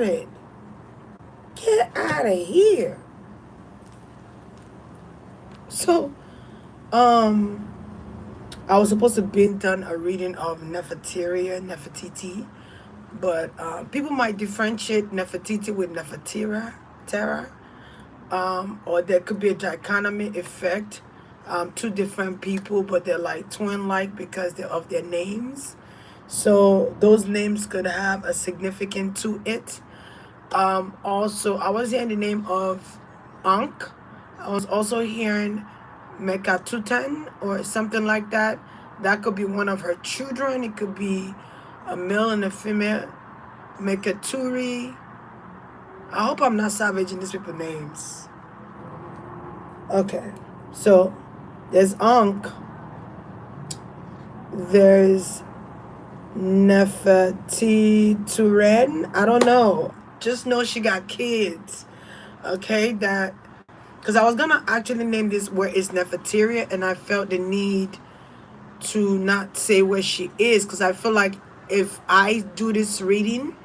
started. Get out of here. So, um, I was supposed to be done a reading of Nefertiti, but people might differentiate Nefertiti with Terra, or there could be a dichotomy effect. Two different people, but they're like twin-like because they're of their names. So those names could have a significance to it. Also, I was hearing the name of Ankh. I was also hearing Mekatutan or something like that. That could be one of her children. It could be a male and a female. Mekaturi. I hope I'm not savaging these people's names. Okay. So there's Ankh. There's Nefertiti. I don't know. Just know she got kids. Okay, that because I was gonna actually name this where is Nefertiti, and I felt the need to not say where she is because I feel like if I do this reading,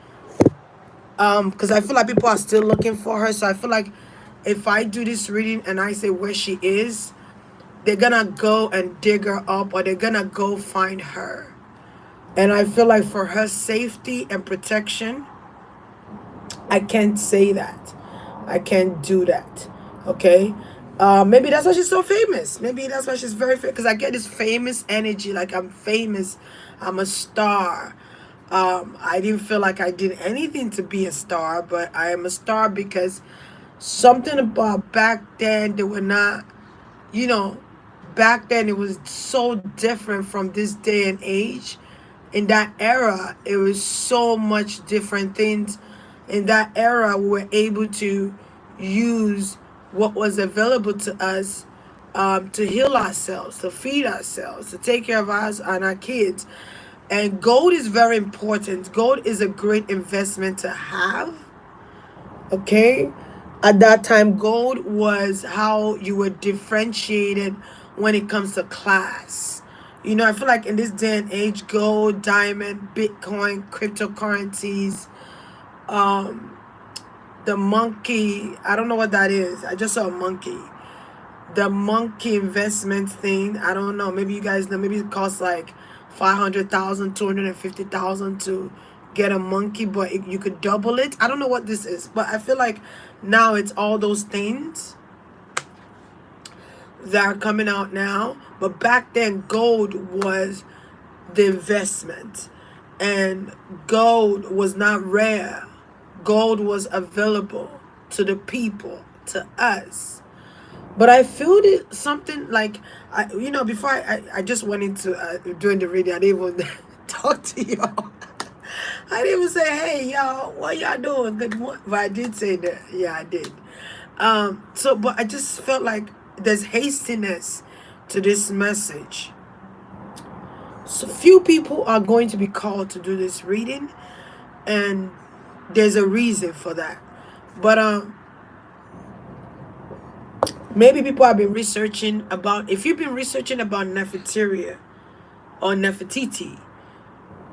because I feel like people are still looking for her, so I feel like if I do this reading and I say where she is, they're gonna go and dig her up or they're gonna go find her. And I feel like for her safety and protection, I can't say that. I can't do that. Okay? Maybe that's why she's so famous. Maybe that's why she's very famous. Because I get this famous energy. Like I'm famous. I'm a star. I didn't feel like I did anything to be a star. But I am a star because something about back then they were not, you know, back then it was so different from this day and age. In that era, it was so much different things. In that era, we were able to use what was available to us, to heal ourselves, to feed ourselves, to take care of us and our kids. And gold is very important. Gold is a great investment to have. Okay, at that time gold was how you were differentiated when it comes to class. I feel like in this day and age, gold, diamond, bitcoin, cryptocurrencies, um the monkey, I don't know what that is, I just saw a monkey, the monkey investment thing, I don't know, maybe you guys know, maybe it costs like 500,000, 250,000 to get a monkey, but you could double it. I don't know what this is, but I feel like now it's all those things that are coming out now. But back then, gold was the investment, and gold was not rare. Gold was available to the people, to us. But I feel it something like before I just went into doing the reading. I didn't even talk to y'all. I didn't even say, "Hey y'all, what y'all doing? Good morning." But I did say that. Yeah, I did. But I just felt like there's hastiness to this message. So few people are going to be called to do this reading, and there's a reason for that. But maybe people have been researching about, if you've been researching about Nefertiti or Nefertiti,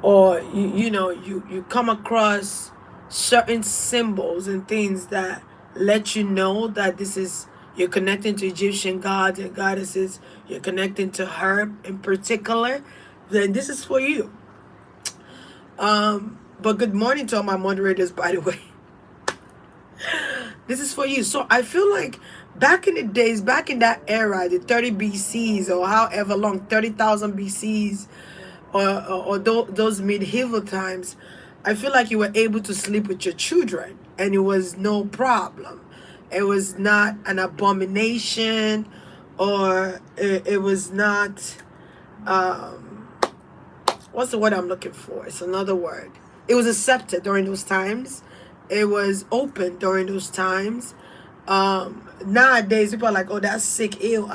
or you come across certain symbols and things that let you know that this is, you're connecting to Egyptian gods and goddesses, you're connecting to her in particular, then this is for you. But good morning to all my moderators, by the way. This is for you. So I feel like back in the days, back in that era, the 30 BCs or however long, 30,000 BCs, or those medieval times, I feel like you were able to sleep with your children and it was no problem. It was not an abomination, or it was not, what's the word I'm looking for? It's another word. It was accepted during those times. It was open during those times. Nowadays, people are like, oh, that's sick, ew.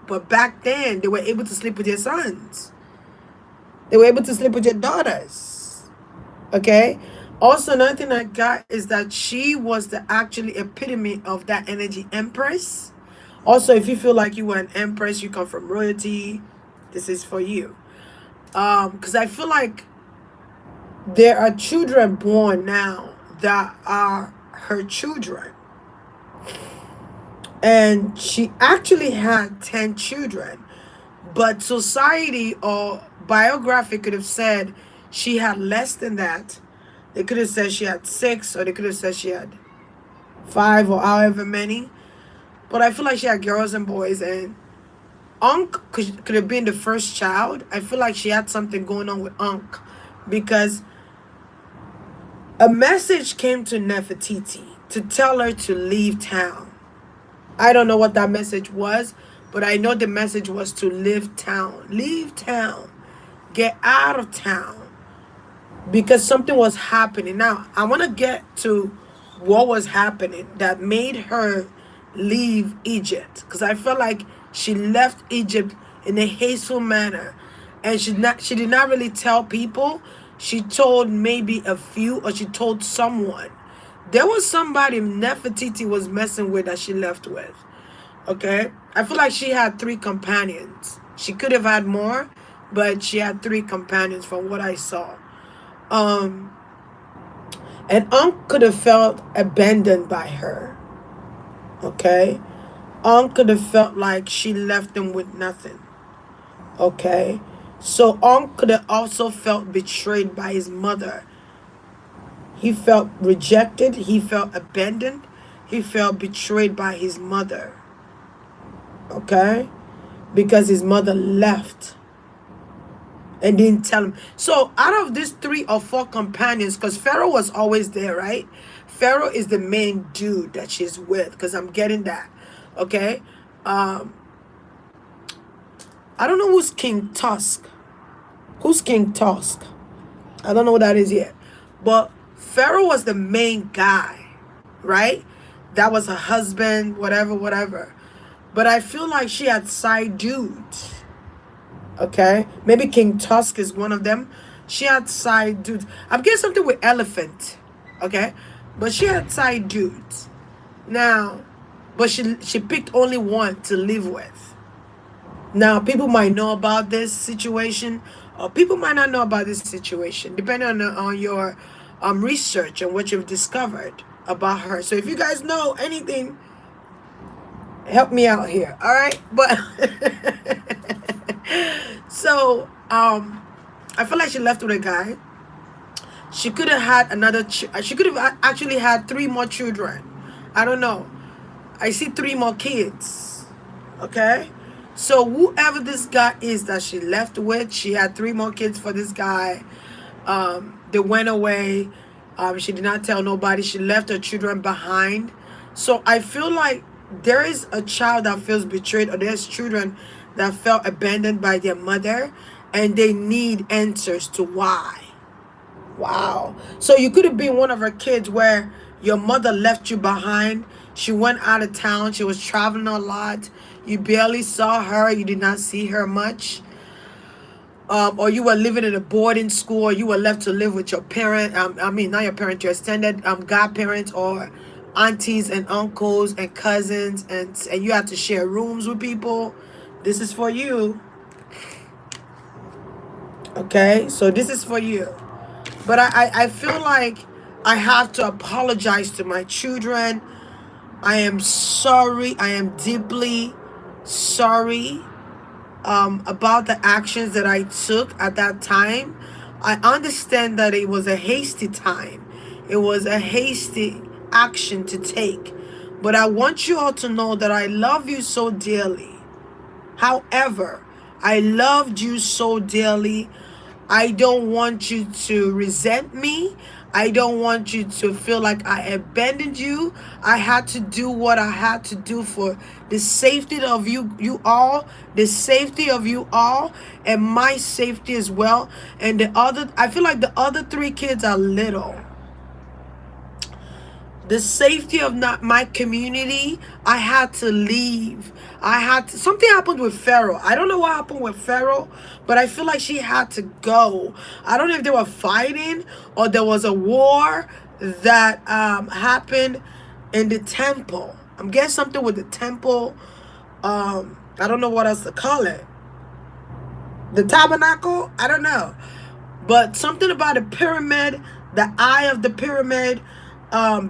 But back then, they were able to sleep with your sons. They were able to sleep with your daughters. Okay? Also, another thing I got is that she was the actually epitome of that energy, empress. Also, if you feel like you were an empress, you come from royalty, this is for you. Because I feel like there are children born now that are her children. And she actually had 10 children. But society or biography could have said she had less than that. They could have said she had 6, or they could have said she had 5, or however many. But I feel like she had girls and boys, and Unc could have been the first child. I feel like she had something going on with Unc, because a message came to Nefertiti to tell her to leave town. I don't know what that message was, but I know the message was to leave town. Leave town. Get out of town. Because something was happening. Now, I want to get to what was happening that made her leave Egypt. Because I felt like she left Egypt in a hasteful manner. And she did not really tell people. She told maybe a few, or she told someone. There was somebody Nefertiti was messing with that she left with. Okay? I feel like she had 3 companions. She could have had more, but she had 3 companions from what I saw. And Unc could have felt abandoned by her. Okay? Unc could have felt like she left him with nothing. Okay? So Unc could have also felt betrayed by his mother. He felt rejected. He felt abandoned. He felt betrayed by his mother. Okay? Because his mother left and didn't tell him. So out of these 3 or 4 companions, because Pharaoh was always there, right? Pharaoh is the main dude that she's with, because I'm getting that. Okay? I don't know who's King Tusk. Who's King Tusk? I don't know what that is yet. But Pharaoh was the main guy, right? That was her husband, whatever, whatever. But I feel like she had side dudes. Okay? Maybe King Tusk is one of them. She had side dudes. I'm getting something with elephant. Okay? But she had side dudes. Now, but she picked only one to live with. Now, people might know about this situation, or people might not know about this situation, depending on your research and what you've discovered about her. So if you guys know anything, help me out here. All right? But so I feel like she left with a guy. She could have had another she could have actually had 3 more children. I don't know. I see 3 more kids. Okay? So whoever this guy is that she left with, she had 3 more kids for this guy. They went away. She did not tell nobody. She left her children behind. So I feel like there is a child that feels betrayed, or there's children that felt abandoned by their mother, and they need answers to why. Wow. So you could have been one of her kids where your mother left you behind. She went out of town. She was traveling a lot. You barely saw her. You did not see her much. Or you were living in a boarding school, or you were left to live with your parent. Not your parent, your extended godparents, or aunties and uncles and cousins, and you had to share rooms with people. This is for you. Okay? So this is for you. But I feel like I have to apologize to my children. I am sorry. I am deeply sorry about the actions that I took at that time. I understand that it was a hasty time. It was a hasty action to take. But I want you all to know that I love you so dearly. However, I loved you so dearly. I don't want you to resent me. I don't want you to feel like I abandoned you. I had to do what I had to do for the safety of you all, the safety of you all, and my safety as well. And I feel like the other 3 kids are little. The safety of not my community, I had to leave. Something happened with Pharaoh. I don't know what happened with Pharaoh, but I feel like she had to go. I don't know if they were fighting, or there was a war that happened in the temple. I'm getting something with the temple. I don't know what else to call it. The tabernacle? I don't know. But something about the pyramid, the eye of the pyramid.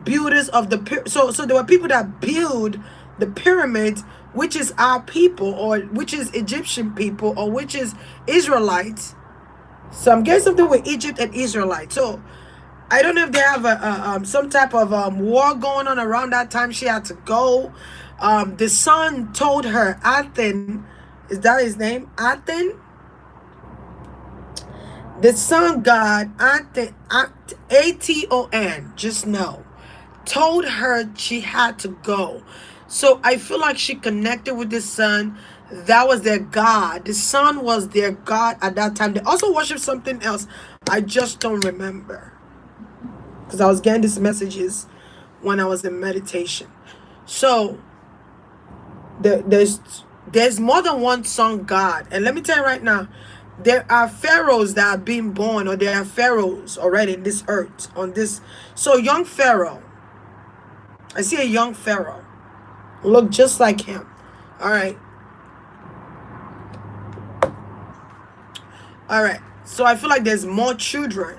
builders of the so there were people that build the pyramids, which is our people, or which is Egyptian people, or which is Israelites. So I'm getting something with Egypt and Israelites. So I don't know if they have some type of war going on around that time. She had to go. The son told her, Athen, is that his name? Athen. The sun god, Athen, Aton, just know, told her she had to go. So I feel like she connected with the sun. That was their god. The sun was their god at that time. They also worship something else. I just don't remember, because I was getting these messages when I was in meditation. So there's more than one sun god. And let me tell you right now, there are pharaohs that are being born, or there are pharaohs already in this earth, on this. So young pharaoh, I see a young pharaoh, look just like him. All right. All right. So I feel like there's more children.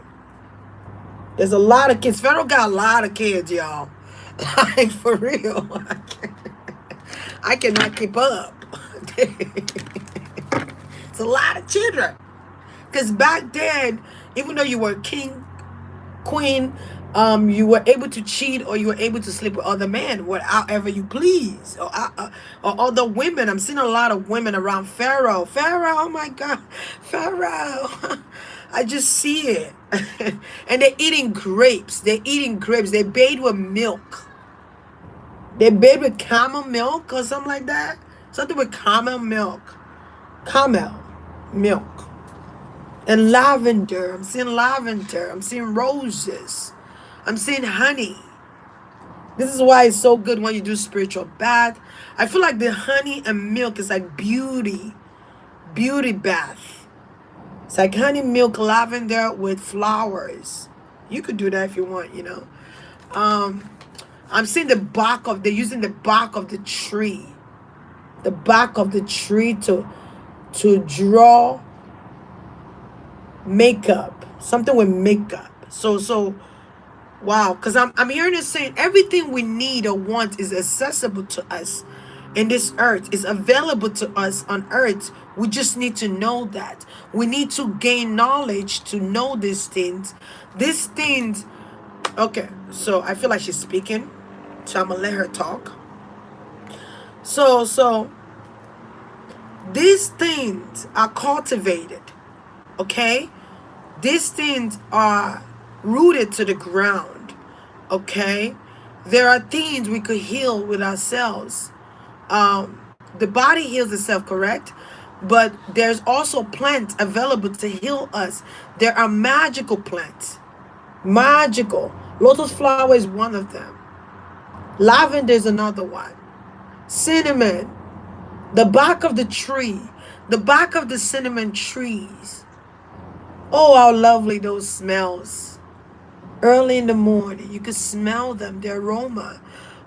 There's a lot of kids. Pharaoh got a lot of kids, y'all. Like, for real. I cannot keep up. It's a lot of children. Because back then, even though you were king, queen, you were able to cheat, or you were able to sleep with other men whatever you please, or other women. I'm seeing a lot of women around Pharaoh. Pharaoh, oh my God, Pharaoh. I just see it. And they're eating grapes. They're eating grapes. They bathe with milk. They bathe with camel milk or something like that. Something with camel milk. Camel milk. And lavender. I'm seeing lavender. I'm seeing roses. I'm seeing honey. This is why it's so good when you do spiritual bath. I feel like the honey and milk is like beauty. Beauty bath. It's like honey, milk, lavender with flowers. You could do that if you want, you know. I'm seeing they're using the bark of the tree. The bark of the tree to draw makeup. Something with makeup. So wow, because I'm hearing it saying everything we need or want is accessible to us in this earth, is available to us on earth. We just need to know that. We need to gain knowledge to know these things. These things, okay, so I feel like she's speaking, so I'm gonna let her talk. So these things are cultivated, okay? These things are rooted to the ground, okay? There are things we could heal with ourselves. The body heals itself, correct? But there's also plants available to heal us. There are magical plants. Magical. Lotus flower is one of them. Lavender is another one. Cinnamon. The bark of the tree. The bark of the cinnamon trees. Oh, how lovely those smells. Early in the morning, you could smell them, the aroma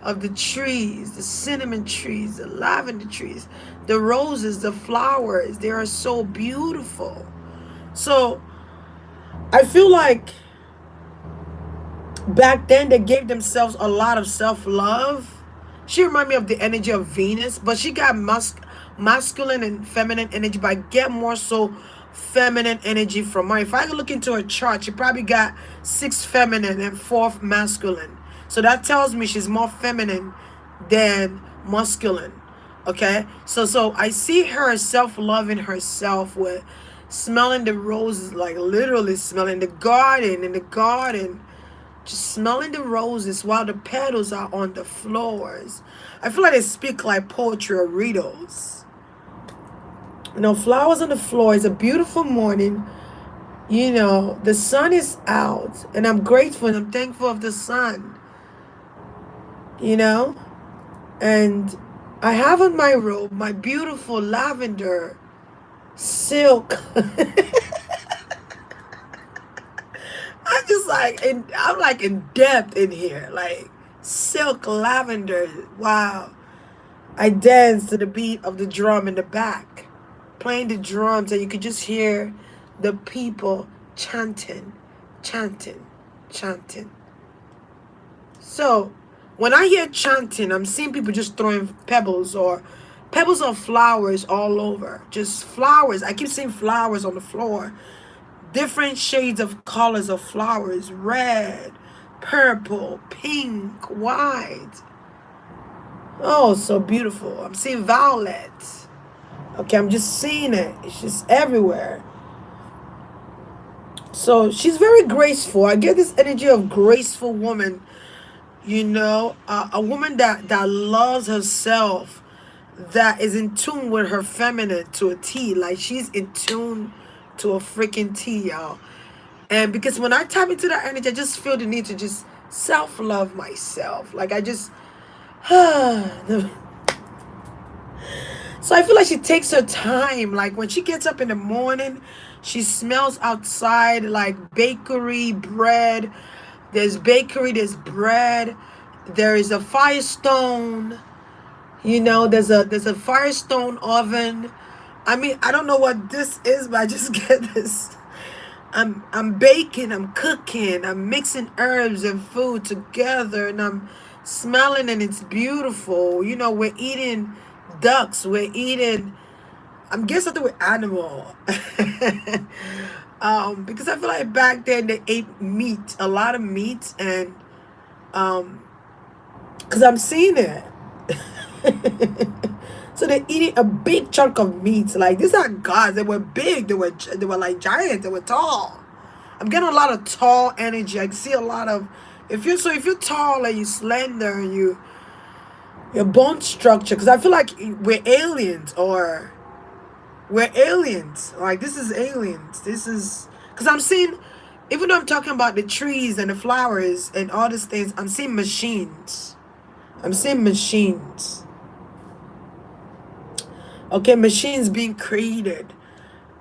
of the trees, the cinnamon trees, the lavender trees, the roses, the flowers. They are so beautiful. So I feel like back then they gave themselves a lot of self-love. She reminded me of the energy of Venus, but she got masculine and feminine energy, but I get more so feminine energy from her. If I could look into her chart, she probably got 6 feminine and 4 masculine. So that tells me she's more feminine than masculine. Okay? So I see her self-loving herself with smelling the roses, like literally smelling the garden, just smelling the roses while the petals are on the floors. I feel like they speak like poetry or riddles. You know, flowers on the floor. Is a beautiful morning. You know, the sun is out, and I'm grateful and I'm thankful of the sun. You know, and I have on my robe my beautiful lavender silk. I'm like in depth in here, like silk lavender. Wow. I dance to the beat of the drum in the back, playing the drums, and you could just hear the people chanting, chanting, chanting. So when I hear chanting, I'm seeing people just throwing pebbles of flowers all over. Just flowers. I keep seeing flowers on the floor. Different shades of colors of flowers. Red, purple, pink, white. Oh, so beautiful. I'm seeing violets. Okay, I'm just seeing it. It's just everywhere. So she's very graceful. I get this energy of graceful woman. A woman that loves herself, that is in tune with her feminine to a T. Like she's in tune to a freaking T, y'all. And because when I tap into that energy, I just feel the need to just self love myself. Like I just So I feel like she takes her time. Like when she gets up in the morning, she smells outside like bakery, bread. There's bakery, there's bread. There is a firestone. There's a firestone oven. I mean, I don't know what this is, but I just get this. I'm baking, I'm cooking, I'm mixing herbs and food together, and I'm smelling, and it's beautiful. We're eating ducks, we're eating. I'm getting something with animal. Because I feel like back then they ate meat, a lot of meat, and because I'm seeing it. So they're eating a big chunk of meat. Like these are gods. They were big. They were like giants. They were tall. I'm getting a lot of tall energy. I see a lot of if you're tall and you're slender and your bone structure. Because I feel like we're aliens or we're aliens. Like this is aliens. This is because I'm seeing. Even though I'm talking about the trees and the flowers and all these things, I'm seeing machines. I'm seeing machines. Okay, machines being created.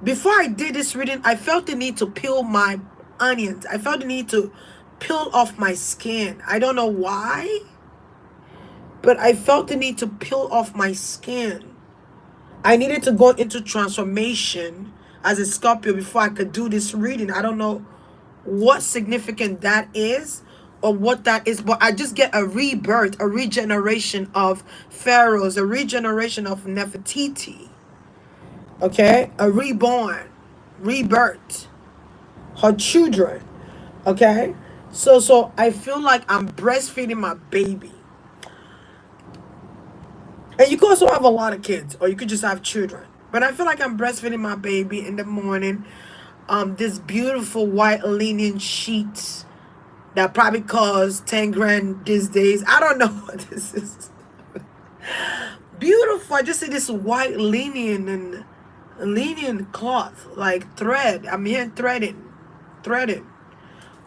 Before I did this reading, I felt the need to peel my onions. I felt the need to peel off my skin. I don't know why, but I felt the need to peel off my skin. I needed to go into transformation as a Scorpio before I could do this reading. I don't know what significant that is or what that is, but I just get a rebirth, a regeneration of pharaohs, a regeneration of Nefertiti. Okay, a reborn, rebirth, her children. Okay, so I feel like I'm breastfeeding my baby. And you could also have a lot of kids, or you could just have children. But I feel like I'm breastfeeding my baby in the morning. This beautiful white linen sheets that probably cost 10 grand these days. I don't know what this is. Beautiful. I just see this white linen and linen cloth, like thread. I'm here threaded.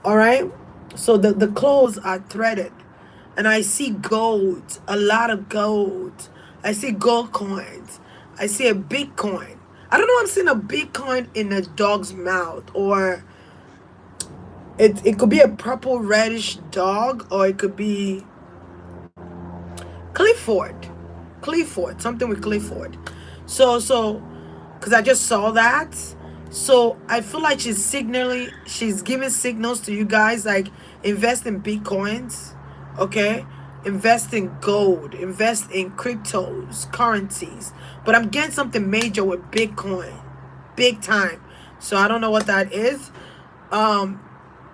All right. So the clothes are threaded, and I see gold, a lot of gold. I see gold coins. I see a Bitcoin. I don't know. I'm seeing a Bitcoin in a dog's mouth, or it could be a purple reddish dog, or it could be Clifford, something with Clifford. So, because I just saw that. So I feel like she's giving signals to you guys, like invest in Bitcoins, okay? Invest in gold, invest in cryptos, currencies. But I'm getting something major with Bitcoin, big time. So I don't know what that is.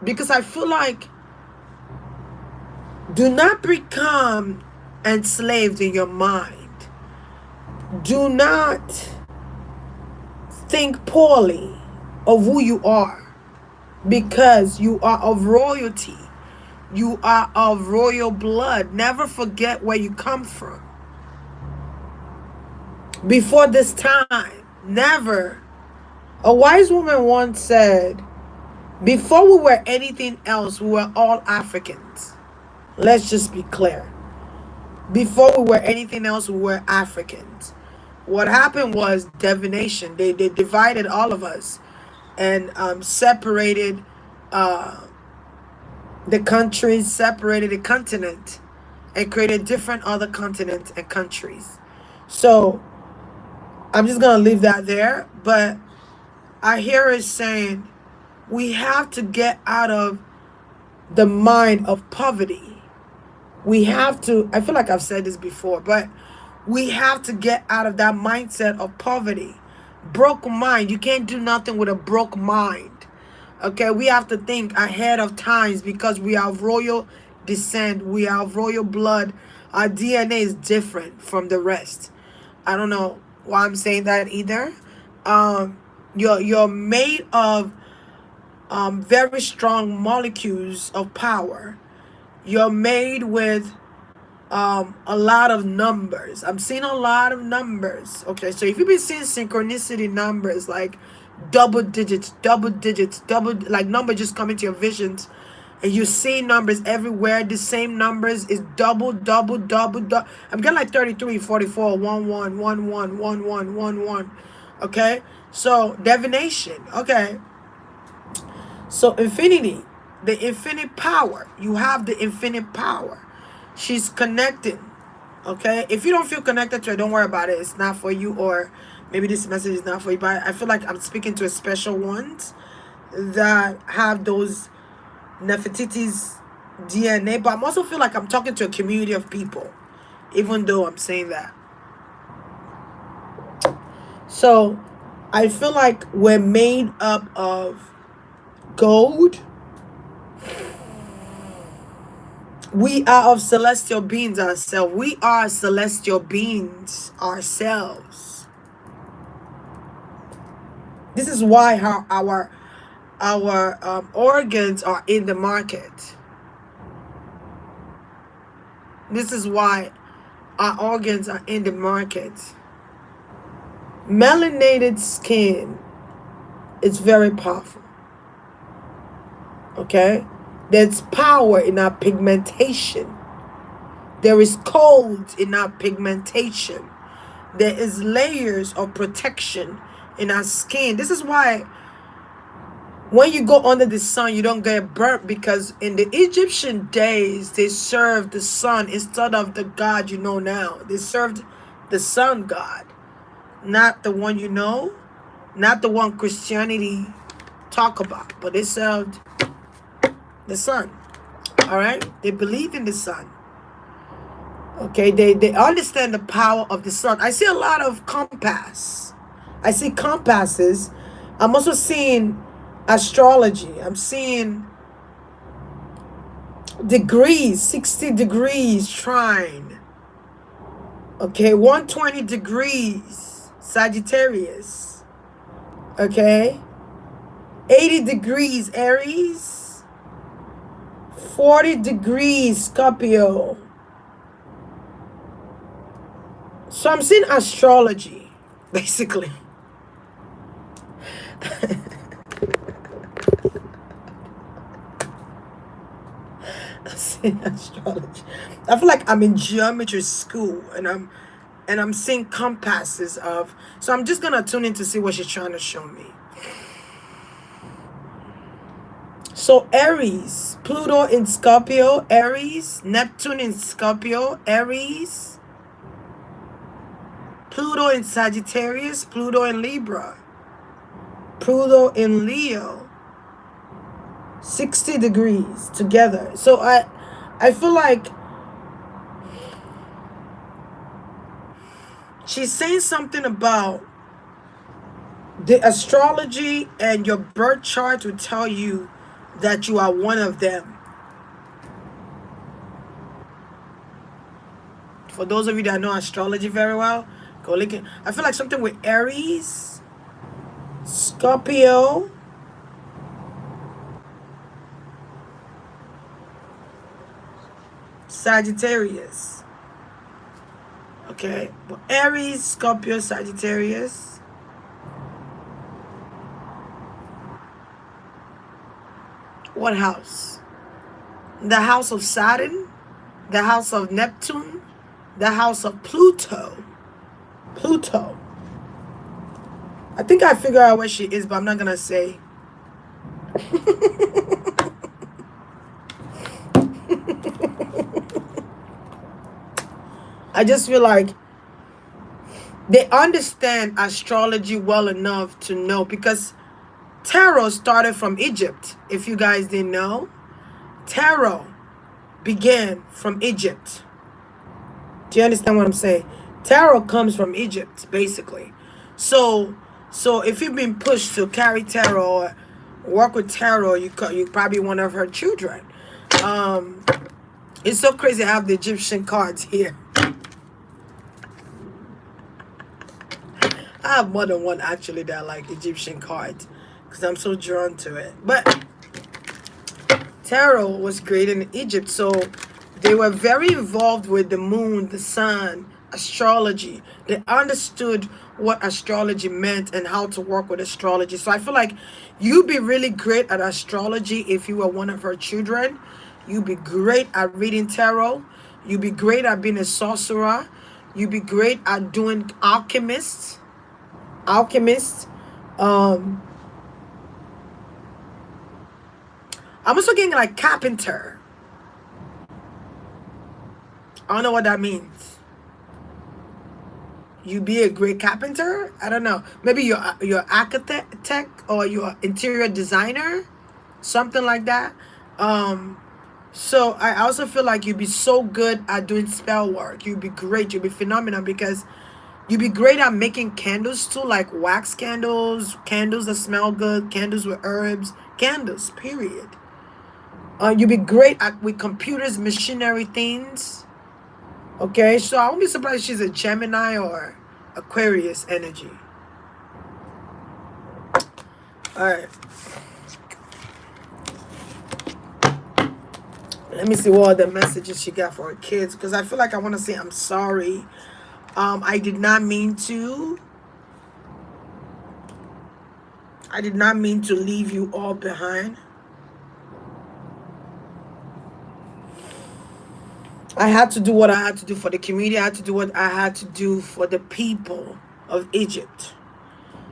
Because I feel like do not become enslaved in your mind. Do not think poorly of who you are, because you are of royalty. You are of royal blood. Never forget where you come from. Before this time, never. A wise woman once said, before we were anything else, we were all Africans. Let's just be clear. Before we were anything else, we were Africans. What happened was divination. They divided all of us and separated the countries, separated the continent, and created different other continents and countries. So I'm just going to leave that there. But I hear it saying we have to get out of the mind of poverty. We have to, I feel like I've said this before, but we have to get out of that mindset of poverty. Broke mind. You can't do nothing with a broke mind. Okay, we have to think ahead of times because we are of royal descent. We are of royal blood. Our DNA is different from the rest. I don't know why I'm saying that either. Um, you're made of very strong molecules of power. You're made with a lot of numbers. I'm seeing a lot of numbers. Okay, so if you've been seeing synchronicity numbers like double digits, double like number just coming to your visions, and you see numbers everywhere. The same numbers is double. I'm getting like 33, 44, 11, 11, 11, 11. Okay, so divination. Okay, so infinity, the infinite power. You have the infinite power. She's connecting. Okay, if you don't feel connected to it, don't worry about it. It's not for you, or maybe this message is not for you. But I feel like I'm speaking to a special ones that have those Nefertiti's DNA. But I'm also feel like I'm talking to a community of people, even though I'm saying that. So I feel like we're made up of gold. We are of celestial beings ourselves. We are celestial beings ourselves. This is why our organs are in the market. This is why our organs are in the market. Melanated skin is very powerful. Okay? There's power in our pigmentation. There is cold in our pigmentation. There is layers of protection in our skin. This is why when you go under the sun, you don't get burnt, because in the Egyptian days, they served the sun instead of the God you know now. They served the sun god, not the one you know, not the one Christianity talk about, but they served the sun. All right? They believed in the sun. Okay, they understand the power of the sun. I see a lot of compass. I see compasses. I'm also seeing astrology. I'm seeing degrees, 60 degrees trine. Okay, 120 degrees Sagittarius. Okay, 80 degrees Aries, 40 degrees Scorpio. So I'm seeing astrology, basically. I'm seeing astrology. I feel like I'm in geometry school, and I'm seeing compasses of. So I'm just gonna tune in to see what she's trying to show me. So Aries, Pluto in Scorpio, Aries, Neptune in Scorpio, Aries, Pluto in Sagittarius, Pluto in Libra, Pluto in Leo, 60 degrees together. So I feel like she's saying something about the astrology, and your birth chart will tell you that you are one of them. For those of you that know astrology very well, go look at. I feel like something with Aries, Scorpio, Sagittarius. Okay, but Aries, Scorpio, Sagittarius. What house? The house of Saturn, the house of Neptune, the house of Pluto. Pluto. I think I figure out where she is, but I'm not gonna say. I just feel like they understand astrology well enough to know, because tarot started from Egypt. If you guys didn't know, tarot began from Egypt. Do you understand what I'm saying? Tarot comes from Egypt, basically. So, so if you've been pushed to carry tarot or work with tarot, you probably one of her children. Um, it's so crazy. I have the Egyptian cards here. I have more than one actually that I like Egyptian cards because I'm so drawn to it. But tarot was created in Egypt, so they were very involved with the moon, the sun, astrology. They understood what astrology meant and how to work with astrology. So I feel like you'd be really great at astrology if you were one of her children. You'd be great at reading tarot. You'd be great at being a sorcerer. You'd be great at doing alchemists. Um, I'm also getting like carpenter. I don't know what that means. You be a great carpenter? I don't know. Maybe you're architect or you're interior designer, something like that. Um, so I also feel like you'd be so good at doing spell work. You'd be great. You'd be phenomenal because you'd be great at making candles too, like wax candles, candles that smell good, candles with herbs, candles. Period. You'd be great at with computers, machinery things. Okay, so I won't be surprised if she's a Gemini or Aquarius energy. All right. Let me see what other messages she got for her kids because I feel like I want to say I'm sorry. I did not mean to. I did not mean to leave you all behind. I had to do what I had to do for the community. I had to do what I had to do for the people of Egypt.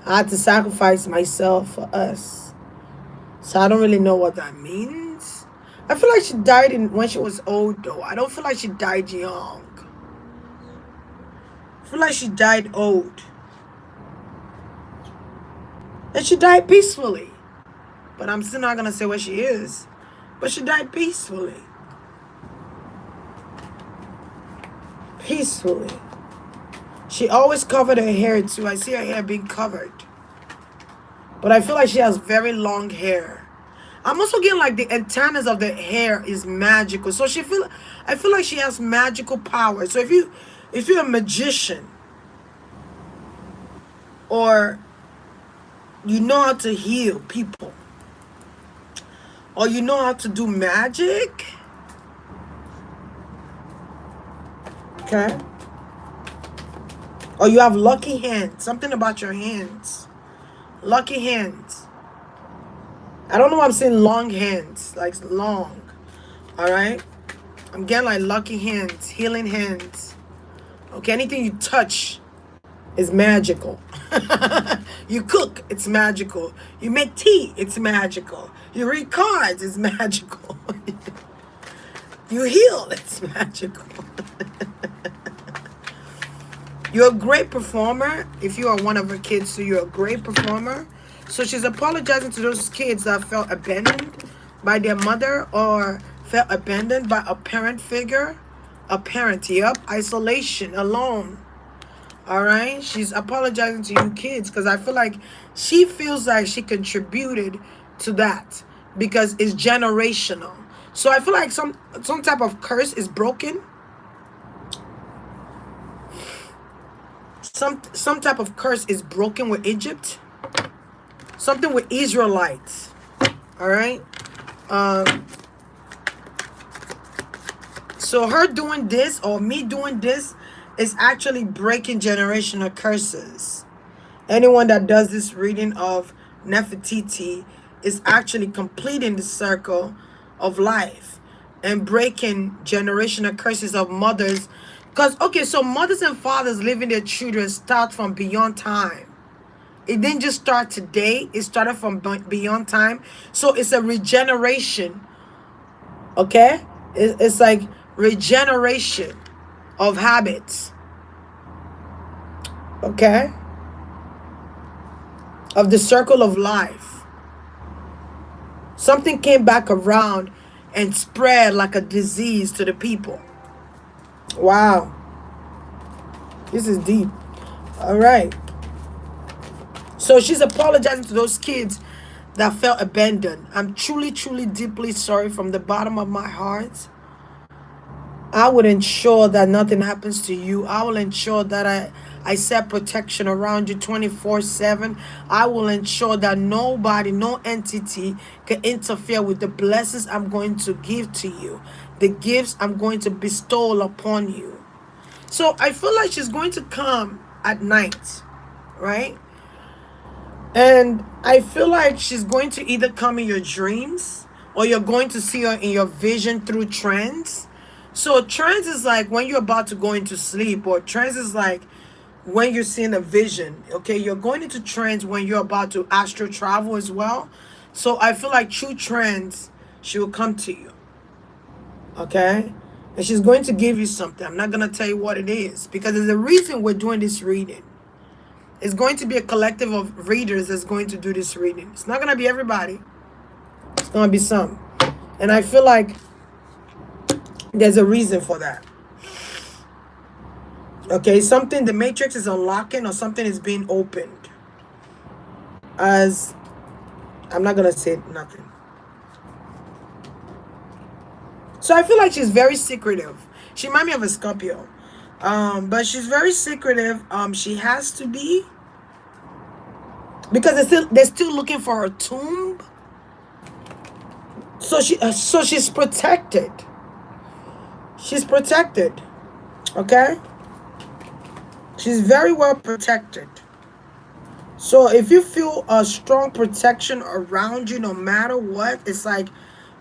I had to sacrifice myself for us. So I don't really know what that means. I feel like she died when she was old, though. I don't feel like she died young. I feel like she died old. And she died peacefully. But I'm still not going to say where she is. But she died peacefully. Peacefully. She always covered her hair too. I see her hair being covered. But I feel like she has very long hair. I'm also getting like the antennas of the hair is magical. So I feel like she has magical power. So if you're a magician or you know how to heal people or you know how to do magic, okay? Or you have lucky hands. Something about your hands. Lucky hands. I don't know why I'm saying long hands. Like long. Alright? I'm getting like lucky hands. Healing hands. Okay, anything you touch is magical. You cook, it's magical. You make tea, it's magical. You read cards, it's magical. You heal, it's magical. You're a great performer. If you are one of her kids, so you're a great performer. So she's apologizing to those kids that felt abandoned by their mother or felt abandoned by a parent figure. A parent, yep. Isolation, alone. All right? She's apologizing to you kids because I feel like she feels like she contributed to that because it's generational. So I feel like some type of curse is broken. Some type of curse is broken with Egypt. Something with Israelites. All right. So her doing this or me doing this is actually breaking generational curses. Anyone that does this reading of Nefertiti is actually completing the circle of life and breaking generational curses of mothers. Because, okay, so mothers and fathers living their children start from beyond time. It didn't just start today. It started from beyond time. So it's a regeneration. Okay? It's like regeneration of habits. Okay? Of the circle of life. Something came back around and spread like a disease to the people. Wow. This is deep. All right. So she's apologizing to those kids that felt abandoned. I'm truly, truly, deeply sorry from the bottom of my heart. I would ensure that nothing happens to you. I will ensure that I set protection around you 24/7. I will ensure that nobody, no entity can interfere with the blessings I'm going to give to you, the gifts I'm going to bestow upon you. So I feel like she's going to come at night, right? And I feel like she's going to either come in your dreams or you're going to see her in your vision through trance. So trance is like when you're about to go into sleep, or trance is like when you're seeing a vision. Okay, you're going into trance when you're about to astral travel as well. So I feel like true trance, she will come to you. Okay? And she's going to give you something. I'm not going to tell you what it is because there's a reason we're doing this reading. It's going to be a collective of readers that's going to do this reading. It's not going to be everybody. It's going to be some. And I feel like there's a reason for that. Okay, something, the matrix is unlocking or something is being opened. As, I'm not going to say nothing. So I feel like she's very secretive. She reminds me of a Scorpio. But she's very secretive. She has to be. Because they're still looking for her tomb. So she's protected. She's protected. Okay? She's very well protected. So if you feel a strong protection around you, no matter what, it's like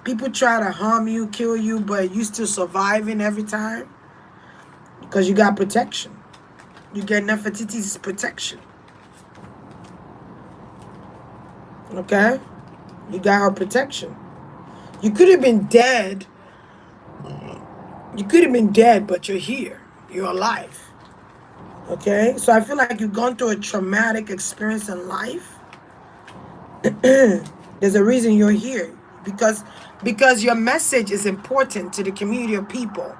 people try to harm you, kill you, but you still surviving every time. Because you got protection. You get Nefertiti's protection. Okay? You got her protection. You could have been dead. You could have been dead, but you're here. You're alive. Okay? So I feel like you've gone through a traumatic experience in life. There's a reason you're here. Because your message is important to the community of people.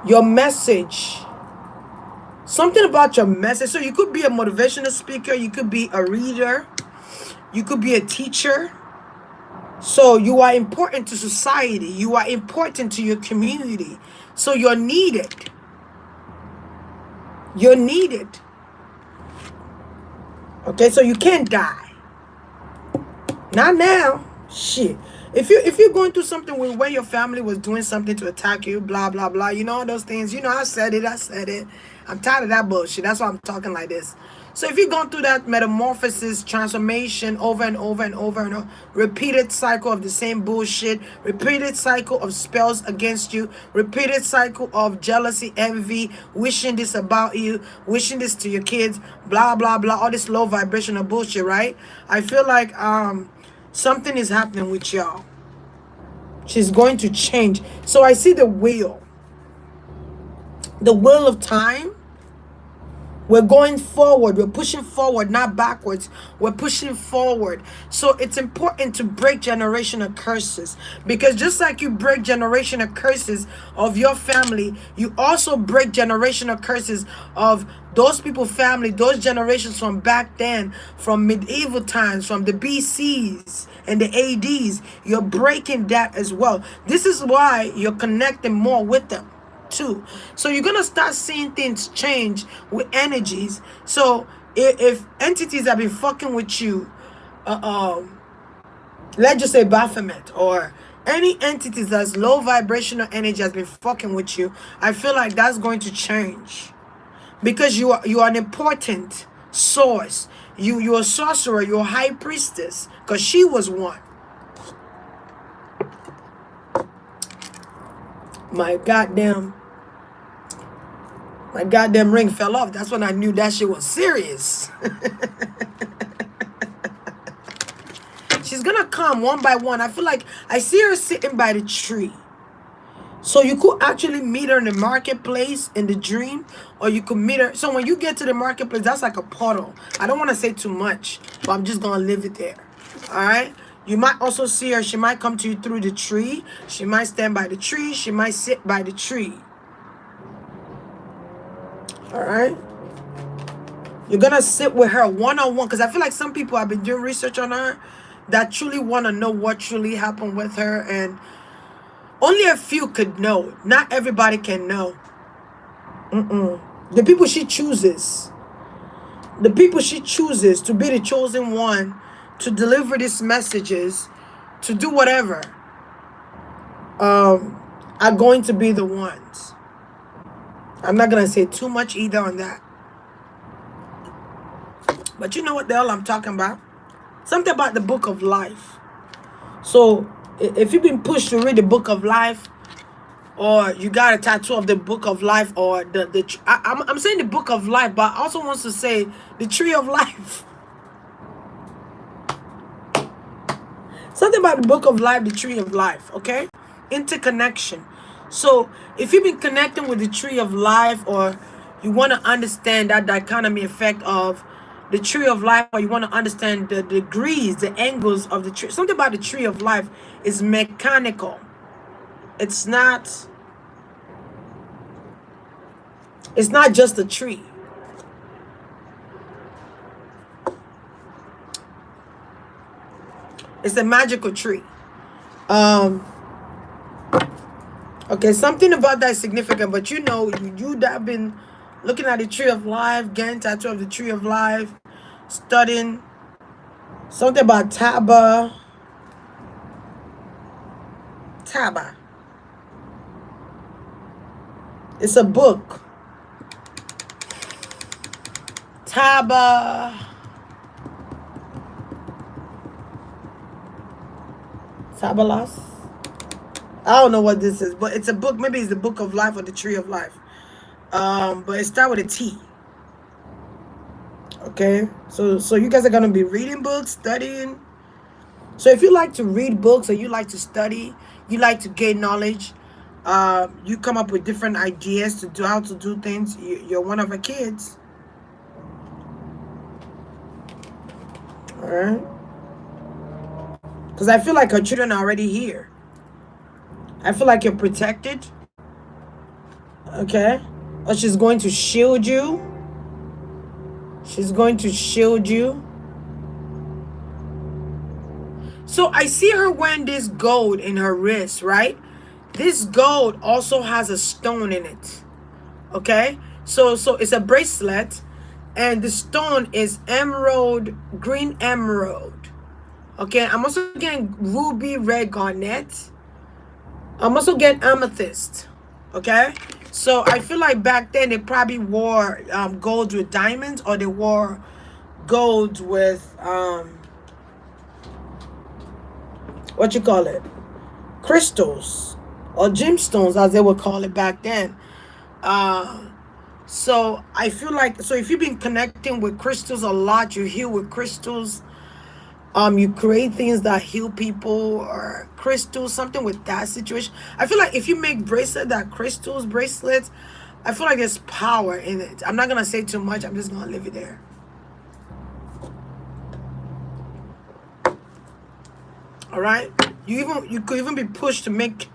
Your message. Something about your message. So you could be a motivational speaker. You could be a reader. You could be a teacher. So you are important to society. You are important to your community. So you're needed. You're needed. Okay, so you can't die. Not now. Shit. If you're going through something where your family was doing something to attack you, blah, blah, blah, you know, those things, you know, I said it. I'm tired of that bullshit. That's why I'm talking like this. So if you're going through that metamorphosis, transformation over and over and over and over, repeated cycle of the same bullshit, repeated cycle of spells against you, repeated cycle of jealousy, envy, wishing this about you, wishing this to your kids, blah, blah, blah, all this low vibrational bullshit, right? I feel like something is happening with y'all. She's going to change. So I see the wheel. The wheel of time. We're going forward. We're pushing forward, not backwards. We're pushing forward. So it's important to break generational curses. Because just like you break generational curses of your family, you also break generational curses of those people's family, those generations from back then, from medieval times, from the BCs and the ADs. You're breaking that as well. This is why you're connecting more with them too. So you're gonna start seeing things change with energies. So if entities have been fucking with you, let's just say Baphomet or any entities that's low vibrational energy has been fucking with you, I feel like that's going to change. Because you are an important source. You're a sorcerer, you're a high priestess. Because she was one. My goddamn ring fell off. That's when I knew that shit was serious. She's gonna come one by one. I feel like I see her sitting by the tree. So you could actually meet her in the marketplace in the dream, or you could meet her. So when you get to the marketplace, that's like a portal. I don't want to say too much, but I'm just gonna leave it there. All right. You might also see her. She might come to you through the tree. She might stand by the tree. She might sit by the tree. All right. You're going to sit with her one-on-one, because I feel like some people have been doing research on her that truly want to know what truly happened with her, and only a few could know. Not everybody can know. The people she chooses. The people she chooses to be the chosen one, to deliver these messages, to do whatever, are going to be the ones. I'm not going to say too much either on that. But you know what the hell I'm talking about? Something about the book of life. So if you've been pushed to read the book of life, or you got a tattoo of the book of life, or I'm saying the book of life, but I also want to say the tree of life. Something about the book of life, the tree of life, okay? Interconnection. So if you've been connecting with the tree of life, or you want to understand that dichotomy effect of the tree of life, or you want to understand the degrees, the angles of the tree, something about the tree of life is mechanical. It's not just a tree. It's a magical tree. Okay, something about that is significant, but you know, you that have been looking at the tree of life, getting tattoo of the tree of life, studying something about Taba. It's a book. Tabalas. I don't know what this is, but it's a book. Maybe it's the book of life or the tree of life. But it starts with a T. Okay, so you guys are gonna be reading books, studying. So if you like to read books, or you like to study, you like to gain knowledge, you come up with different ideas to do how to do things. You're one of her kids. All right. Because I feel like her children are already here. I feel like you're protected. Okay. Or she's going to shield you. She's going to shield you. So I see her wearing this gold in her wrist, right? This gold also has a stone in it. Okay? So it's a bracelet, and the stone is emerald, green emerald. Okay? I'm also getting ruby red garnet. I'm also getting amethyst. Okay? So I feel like back then they probably wore gold with diamonds, or they wore gold with what you call it, crystals, or gemstones, as they would call it back then. So I feel like, so if you've been connecting with crystals a lot, you heal with crystals, you create things that heal people, or crystals, something with that situation. I feel like if you make bracelets that crystals bracelets, I feel like there's power in it. I'm not gonna say too much. I'm just gonna leave it there. All right. You could even be pushed to make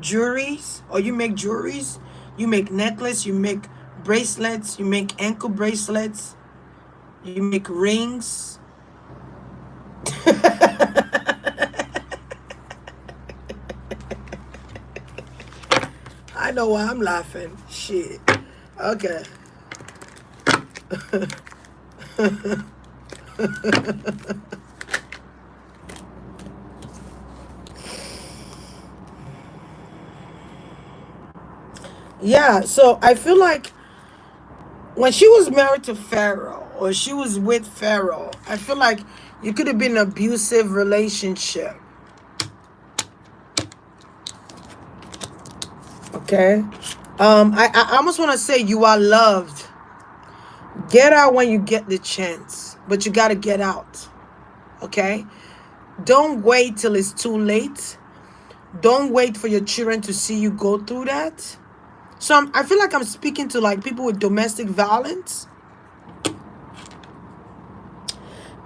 jewelries, or you make jewelries. You make necklace. You make bracelets. You make ankle bracelets. You make rings. I know why I'm laughing. Shit. Okay. Yeah, so I feel like when she was married to Pharaoh, or she was with Pharaoh, I feel like you could have been an abusive relationship. Okay. I almost want to say you are loved. Get out when you get the chance, but you got to get out. Okay. Don't wait till it's too late. Don't wait for your children to see you go through that. So I feel like I'm speaking to like people with domestic violence.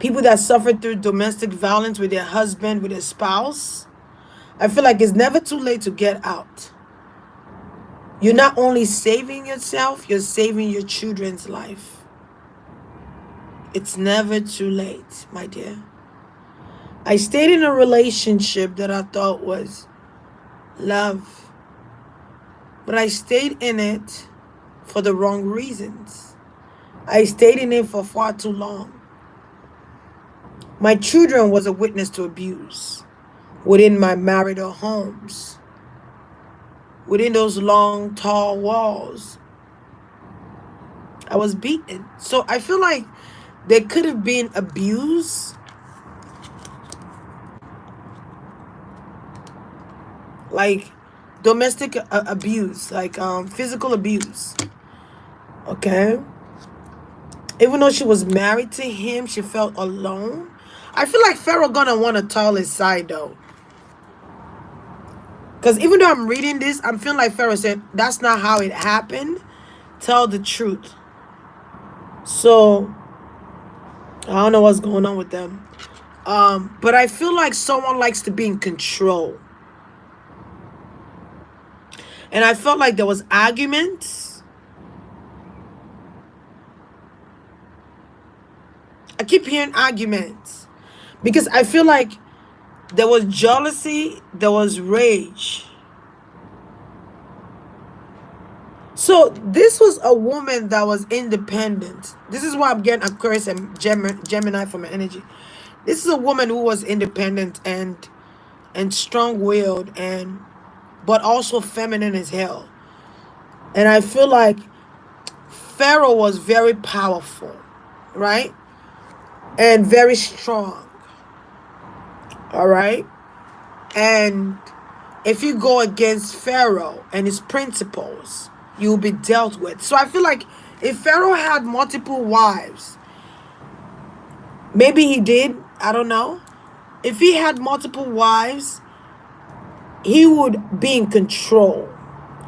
people that suffer through domestic violence with their husband, with their spouse. I feel like it's never too late to get out. You're not only saving yourself, you're saving your children's life. It's never too late, my dear. I stayed in a relationship that I thought was love, but I stayed in it for the wrong reasons. I stayed in it for far too long. My children was a witness to abuse within my marital homes, within those long, tall walls. I was beaten. So I feel like there could have been abuse, like domestic abuse, like physical abuse. Okay? Even though she was married to him, she felt alone. I feel like Pharaoh gonna want to tell his side though. Because even though I'm reading this, I'm feeling like Pharaoh said, that's not how it happened. Tell the truth. So, I don't know what's going on with them. But I feel like someone likes to be in control. And I felt like there was arguments. I keep hearing arguments. Because I feel like there was jealousy, there was rage. So this was a woman that was independent. This is why I'm getting Aquarius and Gemini for my energy. This is a woman who was independent and strong-willed and but also feminine as hell. And I feel like Pharaoh was very powerful, right? And very strong. All right? And if you go against Pharaoh and his principles, you'll be dealt with. So I feel like if Pharaoh had multiple wives, maybe he did, I don't know. If he had multiple wives, he would be in control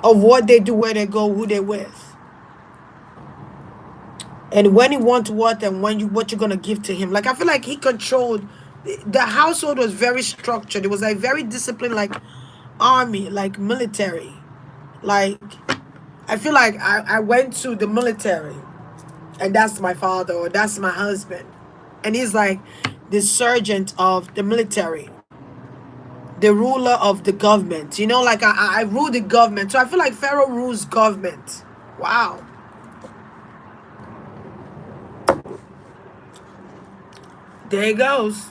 of what they do, where they go, who they're with. And when he wants what and what you're gonna give to him. Like I feel like he controlled the household was very structured. It was like very disciplined, like army, like military. Like I feel like I went to the military and that's my father or that's my husband. And he's like the sergeant of the military, the ruler of the government. You know, like I rule the government. So I feel like Pharaoh rules government. Wow. There he goes.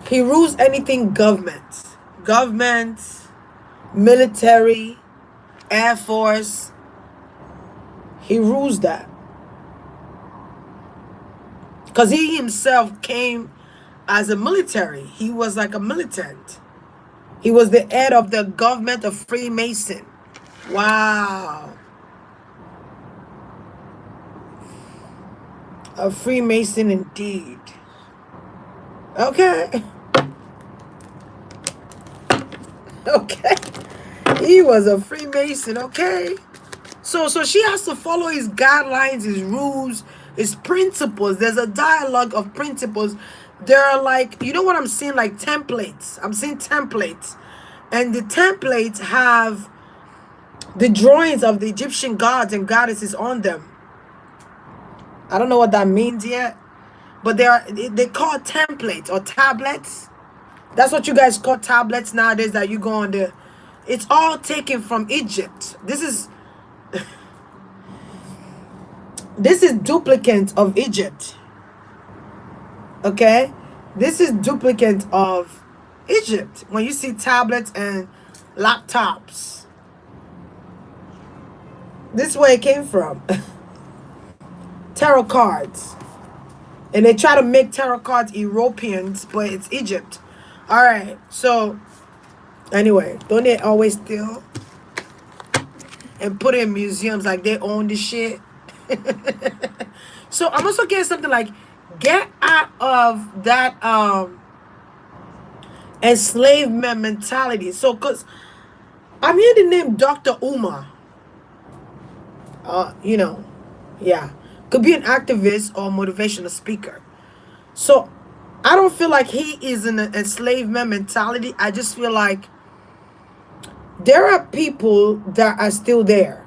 He rules anything government. Government, military, Air Force. He rules that. Because he himself came as a military. He was like a militant. He was the head of the government of Freemason. Wow. A Freemason indeed. Okay. Okay. He was a Freemason, okay? So she has to follow his guidelines, his rules, his principles. There's a dialogue of principles. There are like, you know what I'm seeing? Like templates. I'm seeing templates. And the templates have the drawings of the Egyptian gods and goddesses on them. I don't know what that means yet. But they call templates or tablets. That's what you guys call tablets nowadays that you go on the... It's all taken from Egypt. This is duplicate of Egypt. Okay? This is duplicate of Egypt. When you see tablets and laptops. This is where it came from. Tarot cards. And they try to make tarot cards Europeans, but it's Egypt. Alright, so anyway, don't they always steal and put it in museums like they own the shit? So I'm also getting something like get out of that enslavement mentality. So cause I'm hearing the name Dr. Umar. You know, yeah, could be an activist or motivational speaker. So I don't feel like he is in an enslavement mentality. I just feel like there are people that are still there.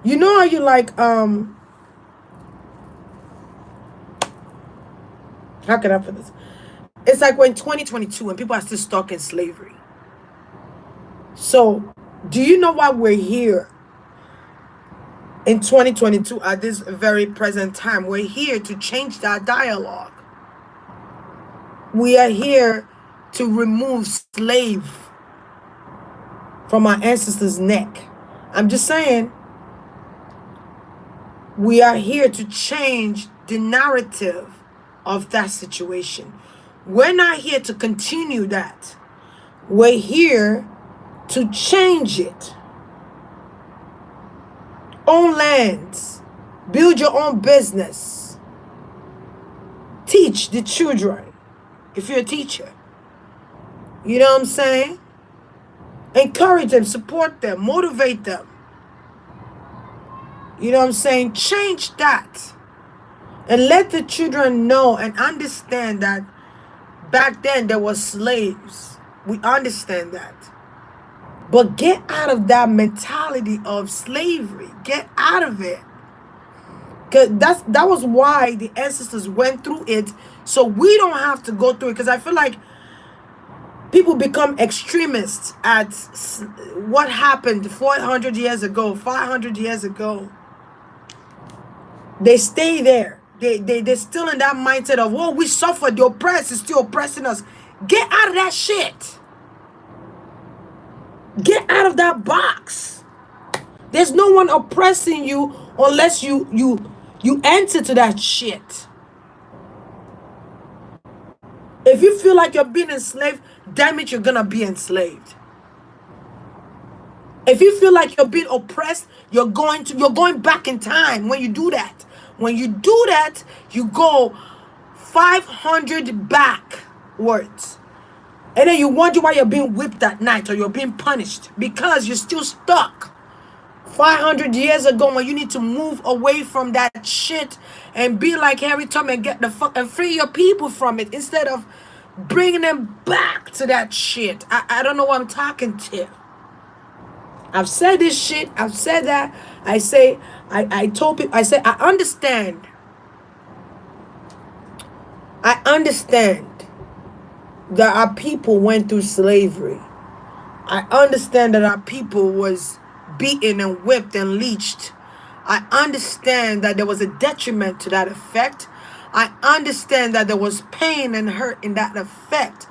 You know how you like how can I put this? It's like when 2022 and people are still stuck in slavery. So do you know why we're here in 2022 at this very present time? We're here to change that dialogue. We are here to remove slave from our ancestors' neck. I'm just saying, we are here to change the narrative of that situation. We're not here to continue that. We're here to change it. Own lands, build your own business, teach the children if you're a teacher. You know what I'm saying? Encourage them, support them, motivate them. You know what I'm saying? Change that. And let the children know and understand that back then there were slaves. We understand that. But get out of that mentality of slavery. Get out of it. Cause that was why the ancestors went through it, so we don't have to go through it. Because I feel like people become extremists at what happened 400 years ago, 500 years ago. They stay there. They're still in that mindset of, oh, we suffered. The oppressed is still oppressing us. Get out of that shit. Get out of that box. There's no one oppressing you unless you enter to that shit. If you feel like you're being enslaved, damn it, you're gonna be enslaved. If you feel like you're being oppressed, you're going back in time when you do that. When you do that, you go 500 backwards. And then you wonder why you're being whipped at night or you're being punished because you're still stuck 500 years ago when you need to move away from that shit and be like Harry Tom and get the fuck and free your people from it instead of bringing them back to that shit. I don't know what I'm talking to. I've said this shit. I've said that. I told people, I said, I understand. I understand that our people went through slavery. I understand that our people was beaten and whipped and leeched. I understand that there was a detriment to that effect. I understand that there was pain and hurt in that effect.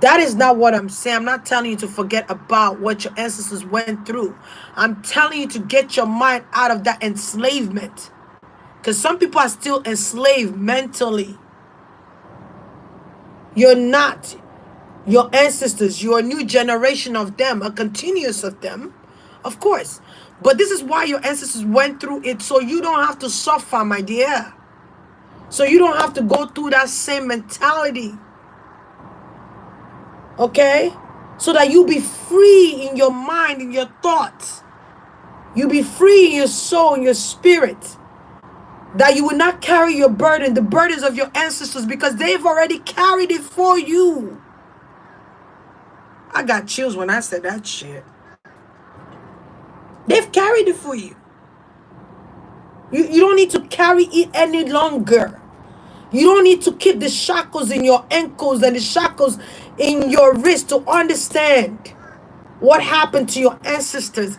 That is not what I'm saying. I'm not telling you to forget about what your ancestors went through. I'm telling you to get your mind out of that enslavement. Because some people are still enslaved mentally. You're not. Your ancestors, you're a new generation of them, a continuous of them, of course. But this is why your ancestors went through it, so you don't have to suffer, my dear. So you don't have to go through that same mentality. Okay? So that you be free in your mind, in your thoughts. You be free in your soul, in your spirit. That you will not carry your burden, the burdens of your ancestors, because they've already carried it for you. I got chills when I said that shit. They've carried it for you. You don't need to carry it any longer. You don't need to keep the shackles in your ankles and the shackles in your wrist to understand what happened to your ancestors.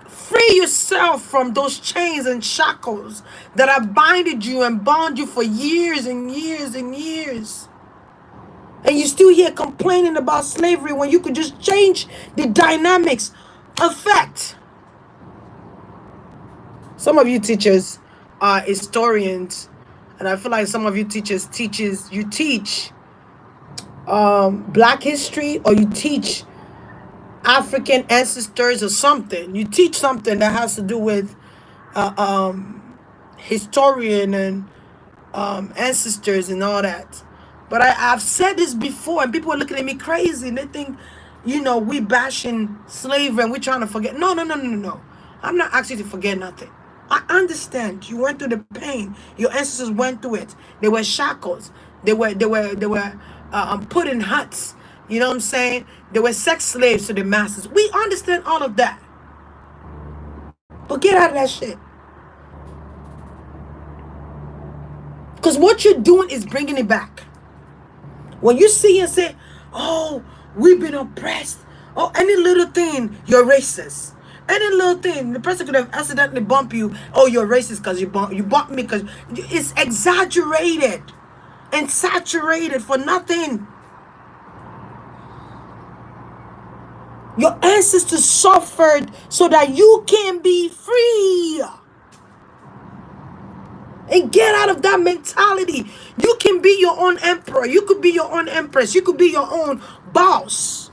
Free yourself from those chains and shackles that have binded you and bound you for years and years and years. And you still here complaining about slavery when you could just change the dynamics of fact. Some of you teachers are historians, and I feel like some of you teachers you teach black history, or you teach African ancestors or something. You teach something that has to do with historian and ancestors and all that. But I've said this before, and people are looking at me crazy, and they think, we bashing slavery and we're trying to forget. No. I'm not asking you to forget nothing. I understand. You went through the pain. Your ancestors went through it. They were shackles. They were put in huts. You know what I'm saying? They were sex slaves to the masters. We understand all of that. But get out of that shit. Because what you're doing is bringing it back. When you see and say, oh, we've been oppressed. Oh, any little thing, you're racist. Any little thing, the person could have accidentally bumped you. Oh, you're racist because you bumped me because it's exaggerated and saturated for nothing. Your ancestors suffered so that you can be free. And get out of that mentality. You can be your own emperor. You could be your own empress. You could be your own boss.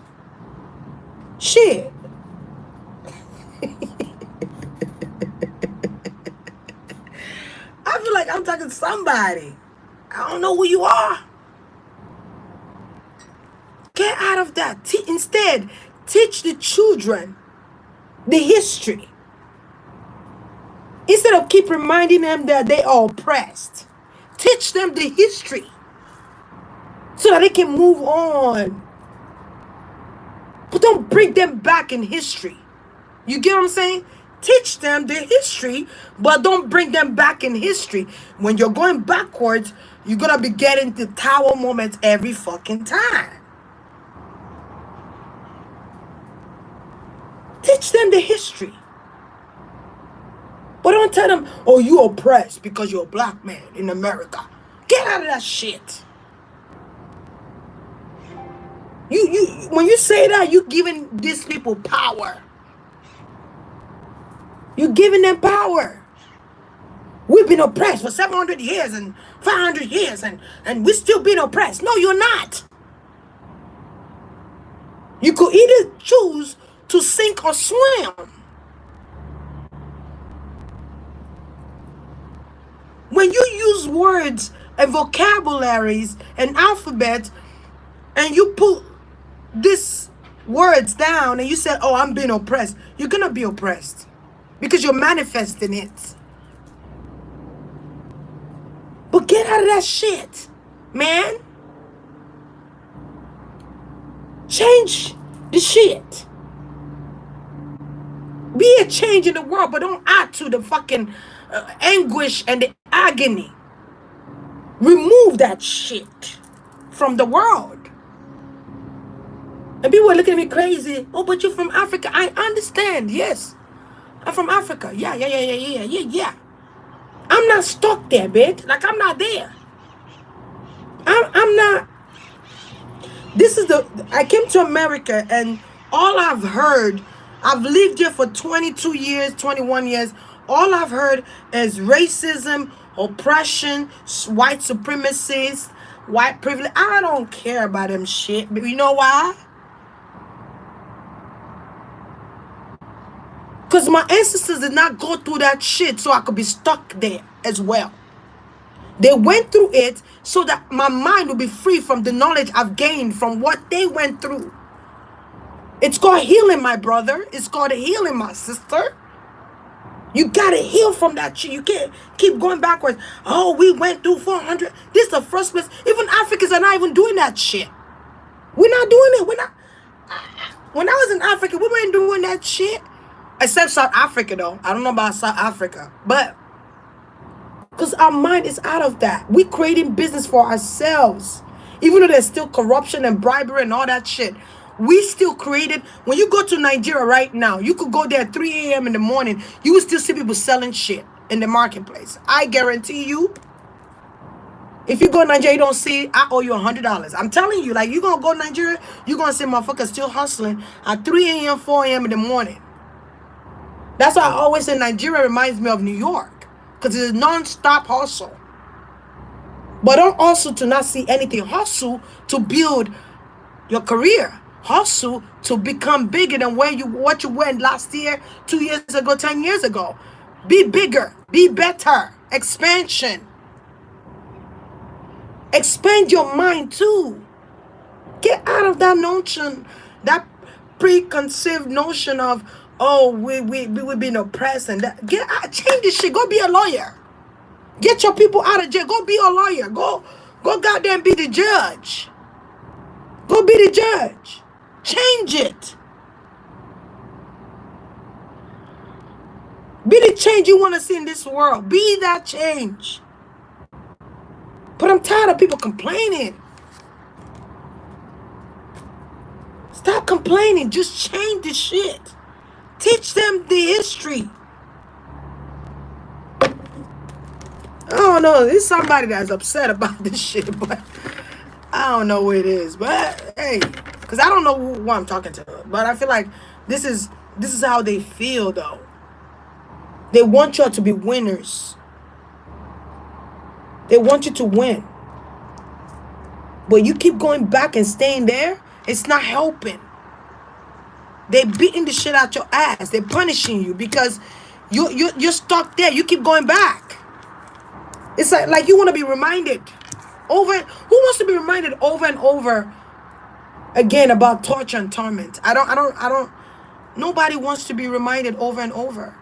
Shit. I feel like I'm talking to somebody. I don't know who you are. Get out of that. Instead, teach the children the history. Instead of keep reminding them that they are oppressed. Teach them the history. So that they can move on. But don't bring them back in history. You get what I'm saying? Teach them the history, but don't bring them back in history. When you're going backwards, you're going to be getting the tower moments every fucking time. Teach them the history. But don't tell them, oh, you oppressed because you're a black man in America. Get out of that shit. When you say that, you're giving these people power. You're giving them power. We've been oppressed for 700 years and 500 years and we're still being oppressed. No, you're not. You could either choose to sink or swim. When you use words and vocabularies and alphabet and you put these words down and you said, oh, I'm being oppressed, you're going to be oppressed because you're manifesting it. But get out of that shit, man. Change the shit. Be a change in the world, but don't add to the fucking anguish and the agony. Remove that shit from the world. And people are looking at me crazy. Oh, but you're from Africa. I understand. Yes. I'm from Africa. Yeah. I'm not stuck there, bitch. Like, I'm not there. I'm not. I came to America and all I've heard, I've lived here for 22 years, 21 years. All I've heard is racism, oppression, white supremacists, white privilege. I don't care about them shit. But you know why? Because my ancestors did not go through that shit so I could be stuck there as well. They went through it so that my mind will be free from the knowledge I've gained from what they went through. It's called healing, my brother. It's called healing, my sister. You gotta heal from that shit. You can't keep going backwards. Oh, we went through 400. This is the first place. Even Africans are not even doing that shit. We're not doing it. We're not. When I was in Africa, we weren't doing that shit. Except South Africa, though. I don't know about South Africa. But because our mind is out of that. We're creating business for ourselves. Even though there's still corruption and bribery and all that shit. We still created. When you go to Nigeria right now, you could go there at 3 a.m. in the morning. You will still see people selling shit in the marketplace. I guarantee you. If you go to Nigeria, you don't see, I owe you $100. I'm telling you, like, you're going to go to Nigeria, you're going to see motherfuckers still hustling at 3 a.m., 4 a.m. in the morning. That's why I always say Nigeria reminds me of New York. Because it's a non-stop hustle. But don't hustle to not see anything. Hustle to build your career. Hustle to become bigger than what you went last year, 2 years ago, 10 years ago. Be bigger. Be better. Expansion. Expand your mind too. Get out of that notion, that preconceived notion of, oh, we being oppressed and that. Get out, change this shit. Go be a lawyer. Get your people out of jail. Go be a lawyer. Go goddamn be the judge. Go be the judge. Change it. Be the change you want to see in this world. Be that change. But I'm tired of people complaining. Stop complaining. Just change the shit. Teach them the history. I don't know. There's somebody that's upset about this shit, but I don't know what it is. But hey, because I don't know who I'm talking to. But I feel like this is how they feel though. They want y'all to be winners. They want you to win. But you keep going back and staying there, it's not helping. They beating the shit out your ass. They're punishing you because you're stuck there. You keep going back. It's like you want to be reminded over. Who wants to be reminded over and over again about torture and torment? I don't. Nobody wants to be reminded over and over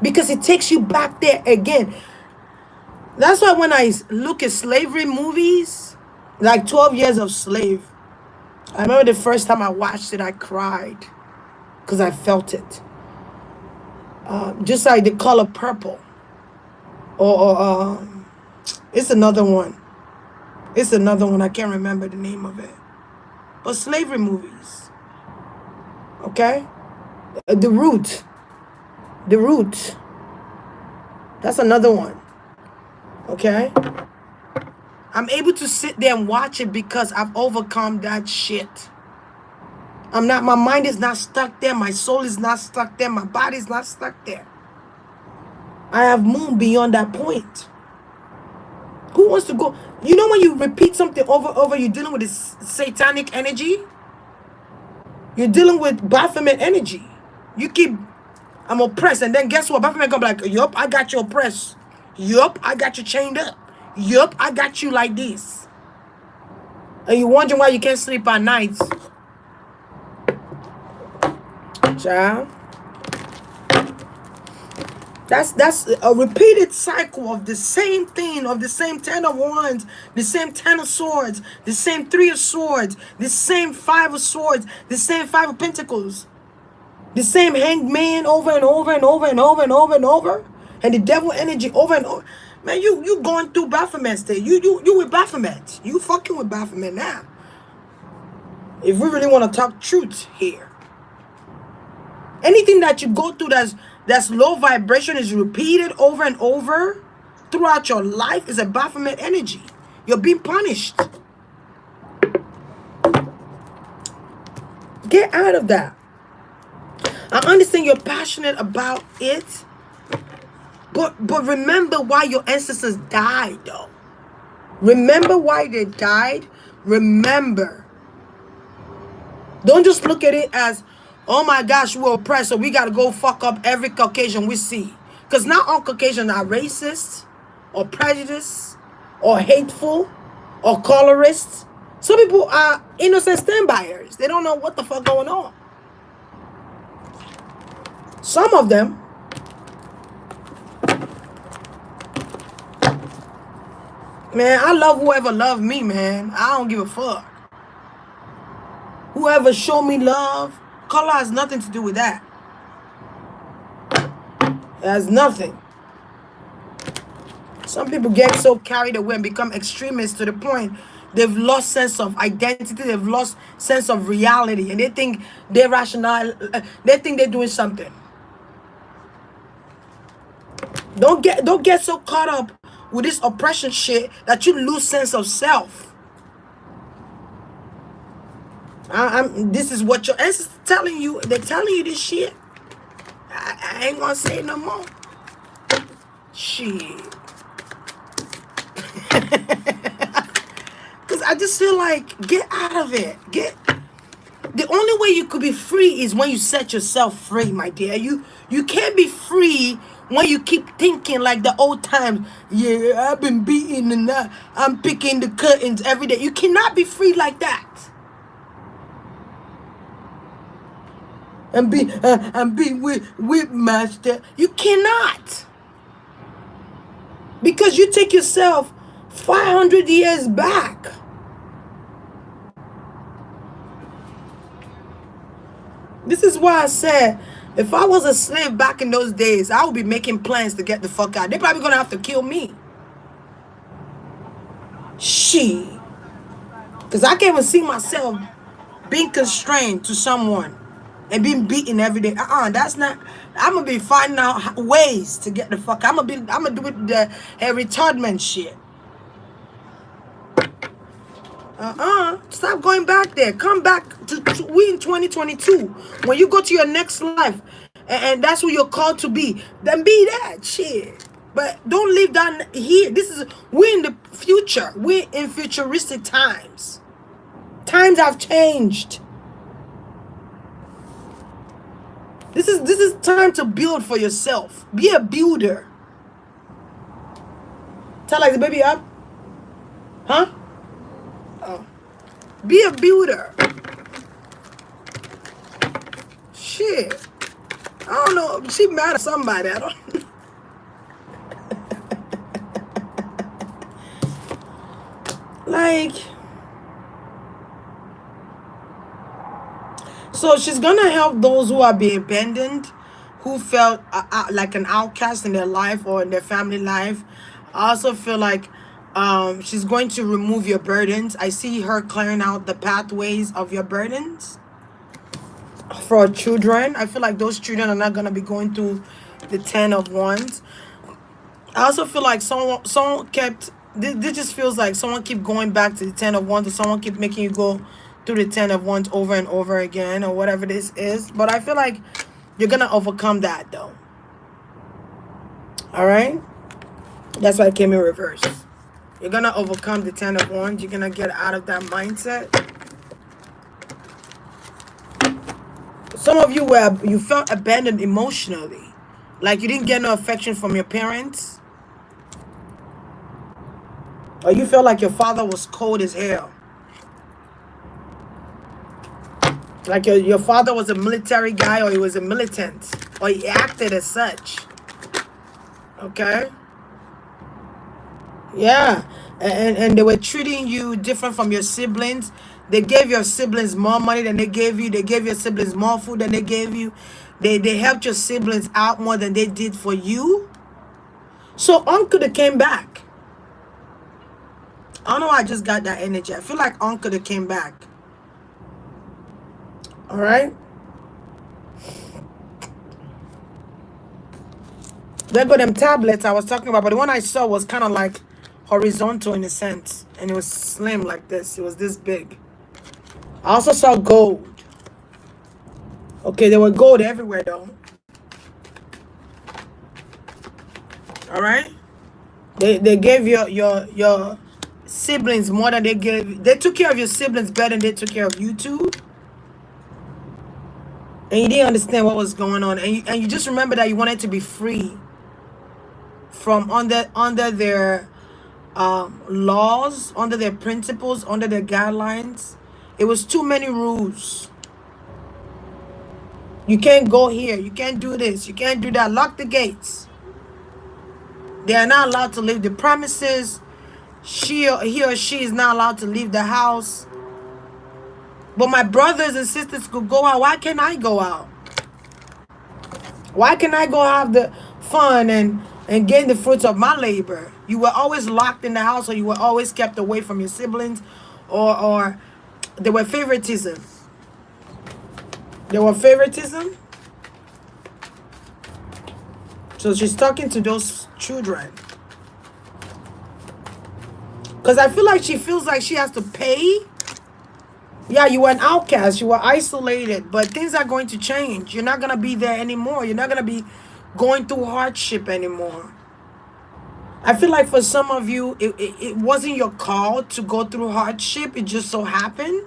because it takes you back there again. That's why when I look at slavery movies, like 12 Years of Slave, I remember the first time I watched it, I cried because I felt it. Just like The Color Purple. Or it's another one. It's another one. I can't remember the name of it. But slavery movies. Okay? The Root. The Root. That's another one. Okay? I'm able to sit there and watch it because I've overcome that shit. My mind is not stuck there. My soul is not stuck there. My body is not stuck there. I have moved beyond that point. Who wants to go? You know when you repeat something over, you're dealing with this satanic energy? You're dealing with Baphomet energy. You keep, I'm oppressed. And then guess what? Baphomet gonna be like, yup, I got you oppressed. Yup, I got you chained up. Yup, I got you like this. And you're wondering why you can't sleep at night. Child. That's a repeated cycle of the same thing, of the same 10 of wands, the same 10 of swords, the same 3 of swords, the same 5 of swords, the same 5 of pentacles, the same hanged man over and over and over and over and over and over, and the devil energy over and over. Man, you going through Baphomet state. You with Baphomet. You fucking with Baphomet now. If we really want to talk truth here. Anything that you go through that's low vibration is repeated over and over throughout your life is a Baphomet energy. You're being punished. Get out of that. I understand you're passionate about it, but remember why your ancestors died, though. Remember why they died. Remember. Don't just look at it as, oh my gosh, we're oppressed, so we got to go fuck up every Caucasian we see. Because not all Caucasians are racist or prejudiced or hateful or colorist. Some people are innocent stand-byers. They don't know what the fuck going on. Some of them. Man, I love whoever loved me, man. I don't give a fuck. Whoever showed me love, color has nothing to do with that. It has nothing. Some people get so carried away and become extremists to the point they've lost sense of identity. They've lost sense of reality, and they think they're rational. They think they're doing something. Don't get so caught up with this oppression shit that you lose sense of self. This is what your ancestors telling you. They're telling you this shit. I ain't gonna say it no more. Shit. Because I just feel like, get out of it. The only way you could be free is when you set yourself free, my dear. You can't be free when you keep thinking like the old times. Yeah, I've been beaten and I'm picking the curtains every day. You cannot be free like that. and be with master. You cannot, because you take yourself 500 years back. This is why I said, if I was a slave back in those days, I would be making plans to get the fuck out. They're probably gonna have to kill me. She. Because I can't even see myself being constrained to someone and being beaten every day. That's not. I'm gonna be finding out ways to get the fuck. I'm gonna do it the retardment shit. Stop going back there. Come back to we in 2022. When you go to your next life, and that's who you're called to be, then be that shit. But don't leave that here. We're in the future. We're in futuristic times. Times have changed. This is time to build for yourself. Be a builder. Tell like the baby up. Huh? Oh. Be a builder. Shit. I don't know. She mad at somebody. I don't. Like. So she's gonna help those who are being abandoned, who felt like an outcast in their life or in their family life. I also feel like she's going to remove your burdens. I see her clearing out the pathways of your burdens for children. I feel like those children are not gonna be going through the 10 of Wands. I also feel like someone kept. This just feels like someone keep going back to the 10 of Wands, or someone keep making you go through the 10 of Wands over and over again, or whatever this is. But I feel like you're gonna overcome that though. All right, that's why I came in reverse. You're gonna overcome the 10 of Wands. You're gonna get out of that mindset. Some of you you felt abandoned emotionally, like you didn't get no affection from your parents, or you felt like your father was cold as hell. Like your father was a military guy, or he was a militant, or he acted as such. Okay? Yeah. And they were treating you different from your siblings. They gave your siblings more money than they gave you. They gave your siblings more food than they gave you. They helped your siblings out more than they did for you. So uncle that came back. I don't know why I just got that energy. I feel like uncle that came back. All right. There go them tablets I was talking about, but the one I saw was kind of like horizontal in a sense, and it was slim like this. It was this big. I also saw gold. Okay, there were gold everywhere though. All right. They gave your siblings more than they gave. They took care of your siblings better than they took care of you two. And you didn't understand what was going on, and you just remember that you wanted to be free from under their laws, under their principles, under their guidelines. It was too many rules. You can't go here. You can't do this. You can't do that. Lock the gates. They are not allowed to leave the premises. He or she is not allowed to leave the house. But my brothers and sisters could go out. Why can't I go out? Why can't I go have the fun and gain the fruits of my labor? You were always locked in the house, or you were always kept away from your siblings, or there were favoritism. There were favoritism. So she's talking to those children. Because I feel like she feels like she has to pay. Yeah, you were an outcast. You were isolated. But things are going to change. You're not going to be there anymore. You're not going to be going through hardship anymore. I feel like for some of you, it wasn't your call to go through hardship. It just so happened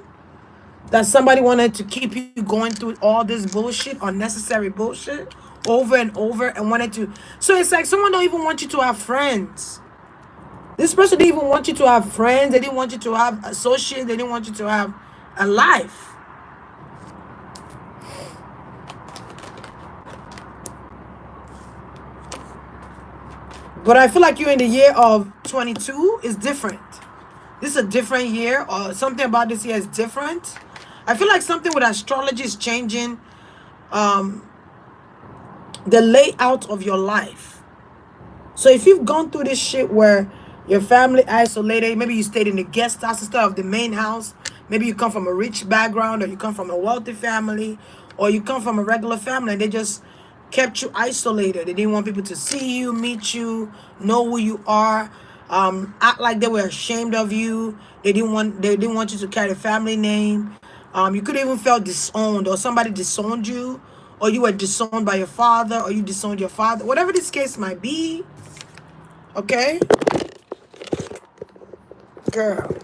that somebody wanted to keep you going through all this bullshit, unnecessary bullshit, over and over, and wanted to. So it's like someone don't even want you to have friends. This person didn't even want you to have friends. They didn't want you to have associates. They didn't want you to have a life. But I feel like you're in the year of 22 is different. This is a different year, or something about this year is different. I feel like something with astrology is changing um, the layout of your life. So if you've gone through this shit where your family isolated, maybe you stayed in the guest house instead of the main house, maybe you come from a rich background, or you come from a wealthy family, or you come from a regular family and they just kept you isolated. They didn't want people to see you, meet you, know who you are, act like they were ashamed of you. They didn't want you to carry a family name. You could even felt disowned, or somebody disowned you, or you were disowned by your father, or you disowned your father. Whatever this case might be, okay, girl,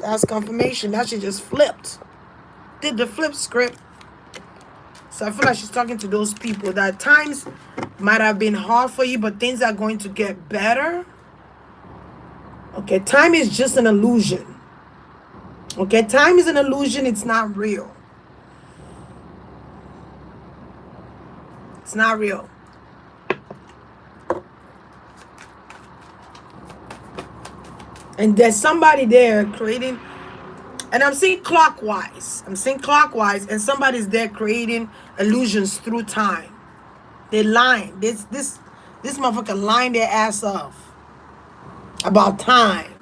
that's confirmation. That she just flipped. Did the flip script. So I feel like she's talking to those people that times might have been hard for you, but things are going to get better. Okay, time is just an illusion. Okay, time is an illusion. It's not real. It's not real. And there's somebody there creating, and I'm seeing clockwise. And somebody's there creating illusions through time. They lying. This motherfucker lying their ass off about time.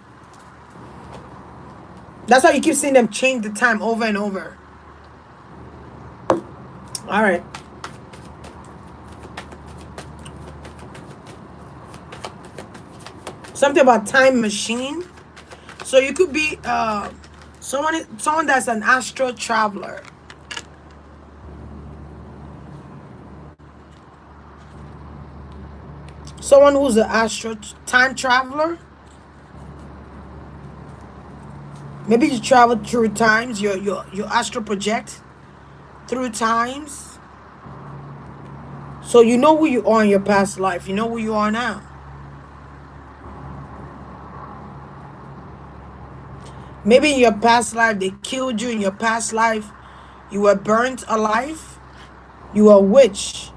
That's how you keep seeing them change the time over and over. All right. Something about time machine. So you could be someone that's an astral traveler. Someone who's an astral time traveler. Maybe you travel through times. Your astral project through times. So you know who you are in your past life. You know who you are now. Maybe in your past life they killed you. In your past life you were burnt alive. You were a witch.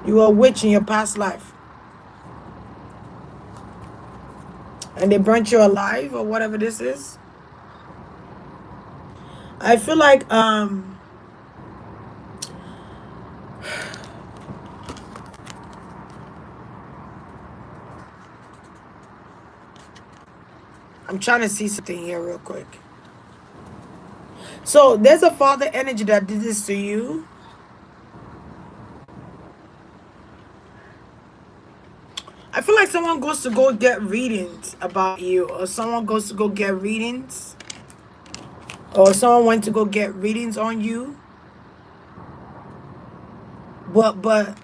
You were a witch in your past life. And they burnt you alive or whatever this is. I feel like I'm trying to see something here real quick. So there's a father energy that did this to you. I feel like someone goes to go get readings about you, or someone goes to go get readings, or someone went to go get readings on you. But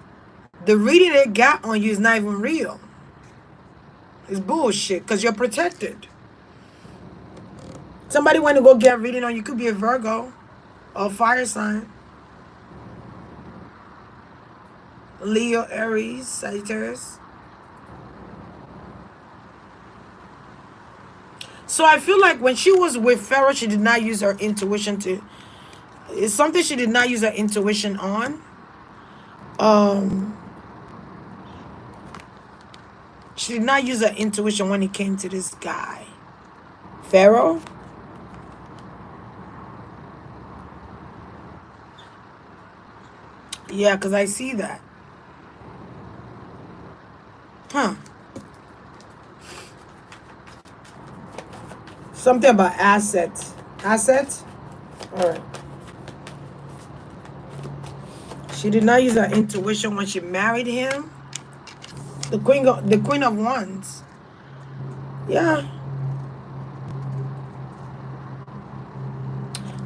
the reading they got on you is not even real. It's bullshit because you're protected. Somebody went to go get reading on you. Could be a Virgo or a fire sign. Leo, Aries, Sagittarius. So I feel like when she was with Pharaoh, she did not use her intuition to. It's something she did not use her intuition on. She did not use her intuition when it came to this guy, Pharaoh. Yeah, because I see that. Huh. Something about assets. Assets? Alright. She did not use her intuition when she married him. The Queen of Wands. Yeah.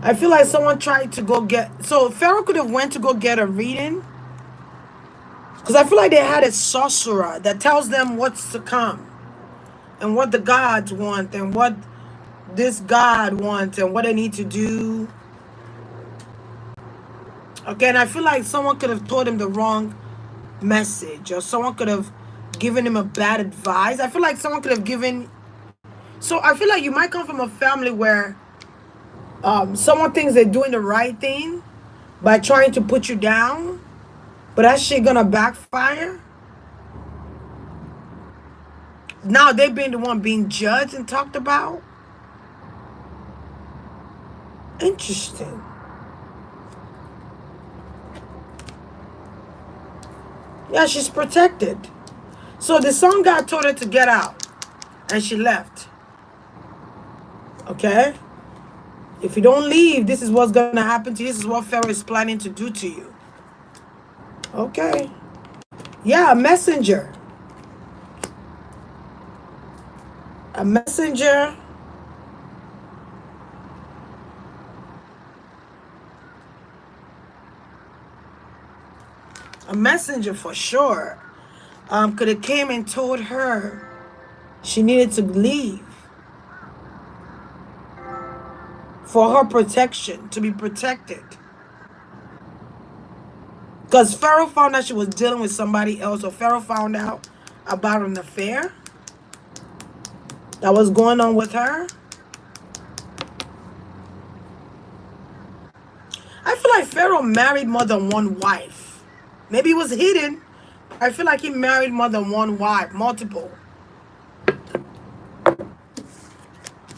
I feel like someone tried to go get. So Pharaoh could have went to go get a reading. Because I feel like they had a sorcerer that tells them what's to come. And what the gods want. And what this God wants. And what they need to do. Okay, and I feel like someone could have told him the wrong message. Or someone could have given him a bad advice. I feel like someone could have given. So I feel like you might come from a family where someone thinks they're doing the right thing by trying to put you down. But that shit gonna backfire. Now they been the one being judged and talked about. Interesting. Yeah, she's protected. So the sun god told her to get out, and she left. Okay? If you don't leave, this is what's gonna happen to you. This is what Pharaoh is planning to do to you. Okay. Yeah, a messenger. A messenger. A messenger for sure. Could have came and told her she needed to leave for her protection, to be protected. Because Pharaoh found out she was dealing with somebody else, or Pharaoh found out about an affair that was going on with her. I feel like Pharaoh married more than one wife. Maybe it was hidden. I feel like he married more than one wife, multiple.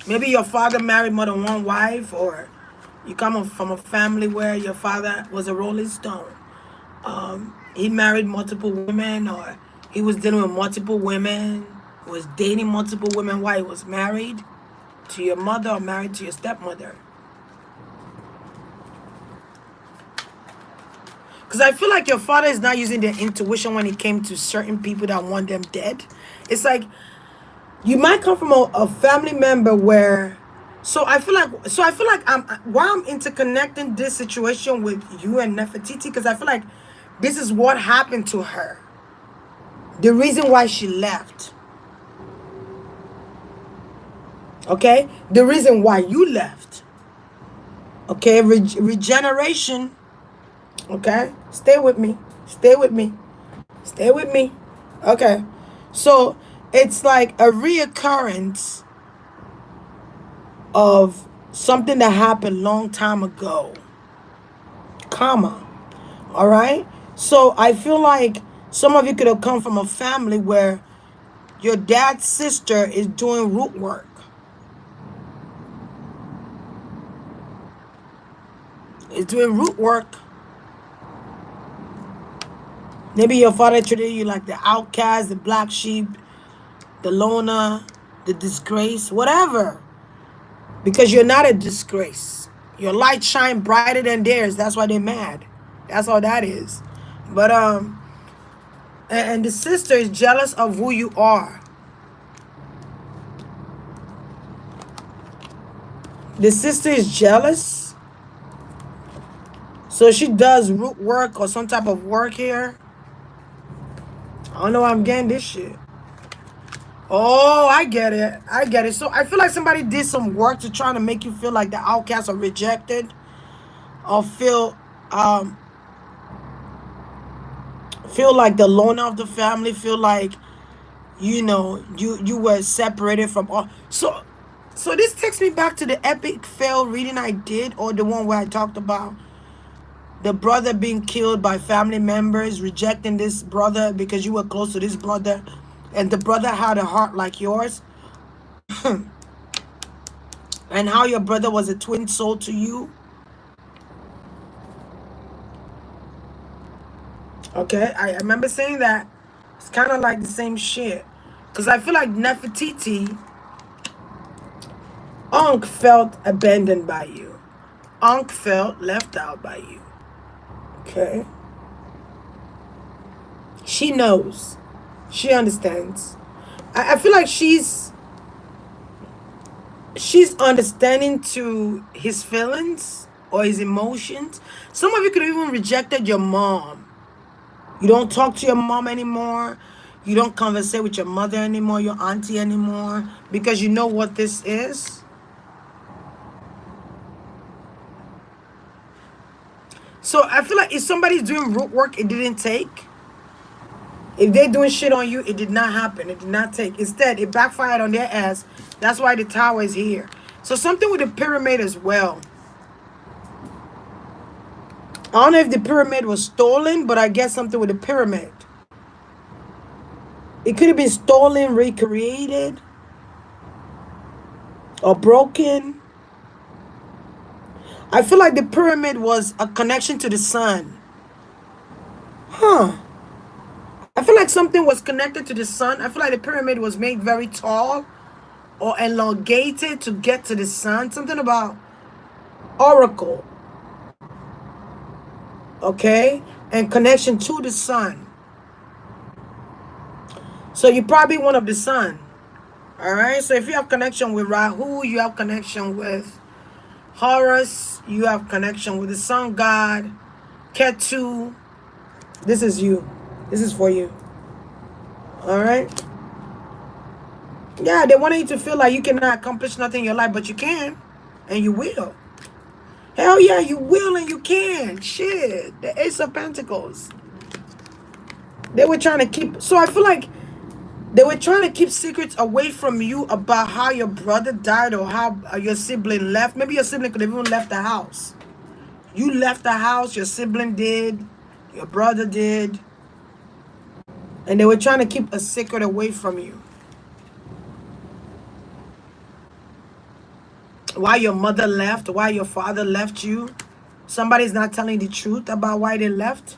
Maybe your father married more than one wife, or you come from a family where your father was a Rolling Stone. He married multiple women, or he was dealing with multiple women, was dating multiple women while he was married to your mother or married to your stepmother. Because I feel like your father is not using their intuition when it came to certain people that want them dead. It's like you might come from a family member where, so I feel like why I'm interconnecting this situation with you and Nefertiti, because I feel like this is what happened to her. The reason why she left. Okay? The reason why you left. Okay? Regeneration. Okay? Stay with me. Stay with me. Stay with me. Okay. So it's like a reoccurrence of something that happened long time ago. Karma. All right? So I feel like some of you could have come from a family where your dad's sister is doing root work. Is doing root work. Maybe your father treated you like the outcast, the black sheep, the loner, the disgrace, whatever. Because you're not a disgrace. Your light shine brighter than theirs. That's why they're mad. That's all that is. But and the sister is jealous of who you are. The sister is jealous. So she does root work or some type of work here. I don't know why I'm getting this shit. Oh, I get it. I get it. So I feel like somebody did some work to try to make you feel like the outcast or rejected, or feel like the loner of the family, feel like you were separated from all. So this takes me back to the epic fail reading I did, or the one where I talked about the brother being killed by family members, rejecting this brother because you were close to this brother, and the brother had a heart like yours, and how your brother was a twin soul to you. Okay, I remember saying that. It's kind of like the same shit. Because I feel like Nefertiti, Ankh felt abandoned by you. Ankh felt left out by you. Okay? She knows. She understands. I feel like she's understanding to his feelings or his emotions. Some of you could have even rejected your mom. You don't talk to your mom anymore. You don't converse with your mother anymore, your auntie anymore, because you know what this is. So I feel like if somebody's doing root work, it didn't take. If they're doing shit on you, it did not happen. It did not take. Instead, it backfired on their ass. That's why the tower is here. So something with the pyramid as well. I don't know if the pyramid was stolen, but I guess something with the pyramid. It could have been stolen, recreated, or broken. I feel like the pyramid was a connection to the sun. Huh. I feel like something was connected to the sun. I feel like the pyramid was made very tall or elongated to get to the sun. Something about oracle, okay? And connection to the sun. So you're probably one of the sun. All right? So if you have connection with Rahu, you have connection with Horus, you have connection with the sun god, Ketu. This is you. This is for you. All right? Yeah, they wanted you to feel like you cannot accomplish nothing in your life, but you can, and you will. Hell yeah, you will and you can. Shit, the Ace of Pentacles. They were trying to keep. So I feel like they were trying to keep secrets away from you about how your brother died or how your sibling left. Maybe your sibling could have even left the house. You left the house, your sibling did, your brother did, and they were trying to keep a secret away from you. Why your mother left, why your father left you. Somebody's not telling the truth about why they left.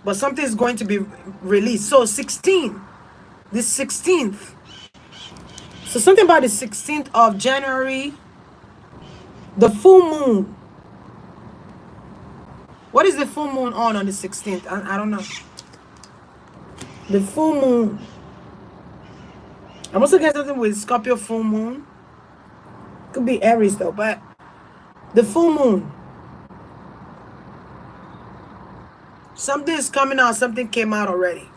But something is going to be released. So 16, this 16th. So something about the 16th of January, the full moon. What is the full moon on the 16th? I don't know. The full moon. I'm also getting something with Scorpio full moon. Could be Aries though, but the full moon. Something is coming out. Something came out already.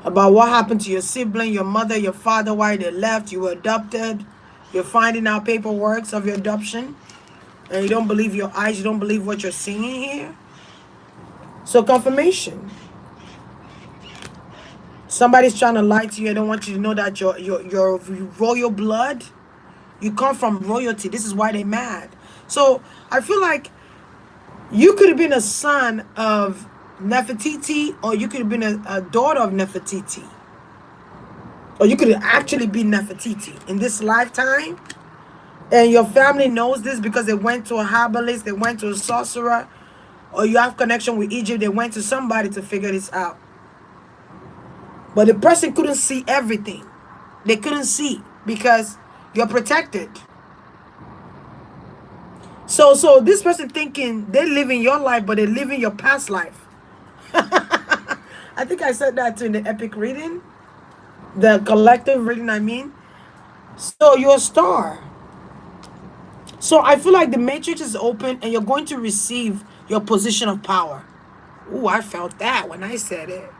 About what happened to your sibling, your mother, your father, why they left. You were adopted. You're finding out paperwork of your adoption. And you don't believe your eyes. You don't believe what you're seeing here. So confirmation. Somebody's trying to lie to you. I don't want you to know that you're royal blood. You come from royalty. This is why they're mad. So I feel like you could have been a son of Nefertiti, or you could have been a daughter of Nefertiti. Or you could actually be Nefertiti in this lifetime. And your family knows this because they went to a herbalist, they went to a sorcerer, or you have connection with Egypt, they went to somebody to figure this out. But the person couldn't see everything. They couldn't see because you're protected. So this person thinking they're living your life, but they're living your past life. I think I said that too in the epic reading. The collective reading, I mean. So you're a star. So I feel like the matrix is open and you're going to receive your position of power. Ooh, I felt that when I said it.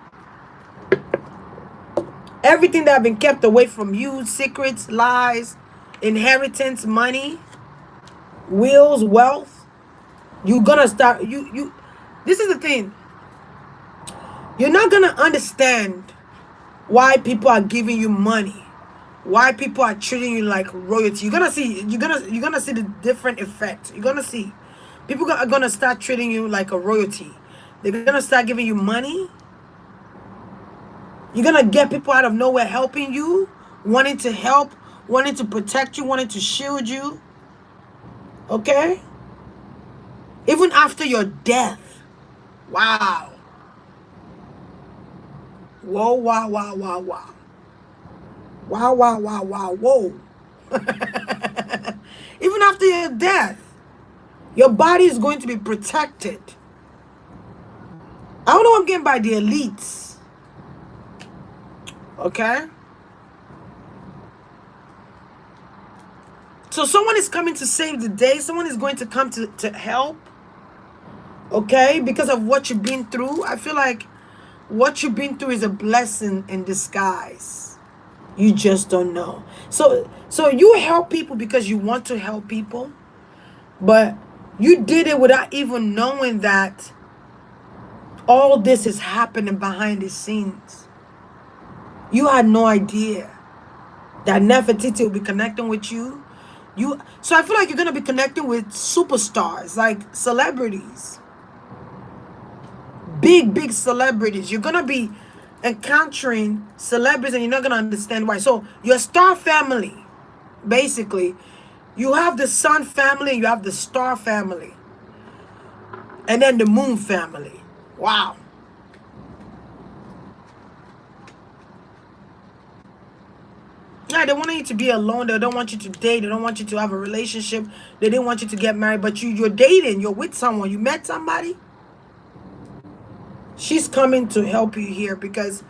Everything that have been kept away from you, secrets, lies, inheritance, money, wills, wealth, you're gonna start this is the thing. You're not gonna understand why people are giving you money, why people are treating you like royalty. You're gonna see the different effect. You're gonna see people are gonna start treating you like a royalty. They're gonna start giving you money. You're gonna get people out of nowhere helping you, wanting to help, wanting to protect you, wanting to shield you. Okay? Even after your death. Wow. Whoa, wow, wow, wow, wow. Wow, wow, wow, wow, whoa. Even after your death, your body is going to be protected. I don't know what I'm getting by the elites. Okay? So someone is coming to save the day. Someone is going to come to help. Okay? Because of what you've been through. I feel like what you've been through is a blessing in disguise. You just don't know. So you help people because you want to help people. But you did it without even knowing that all this is happening behind the scenes. You had no idea that Nefertiti will be connecting with you. So I feel like you're gonna be connecting with superstars, like celebrities, big celebrities. You're gonna be encountering celebrities, and you're not gonna understand why. So your star family, basically, you have the sun family, you have the star family, and then the moon family. Wow. Yeah, they want you to be alone. They don't want you to date. They don't want you to have a relationship. They didn't want you to get married, but you're dating. You're with someone. You met somebody. She's coming to help you here because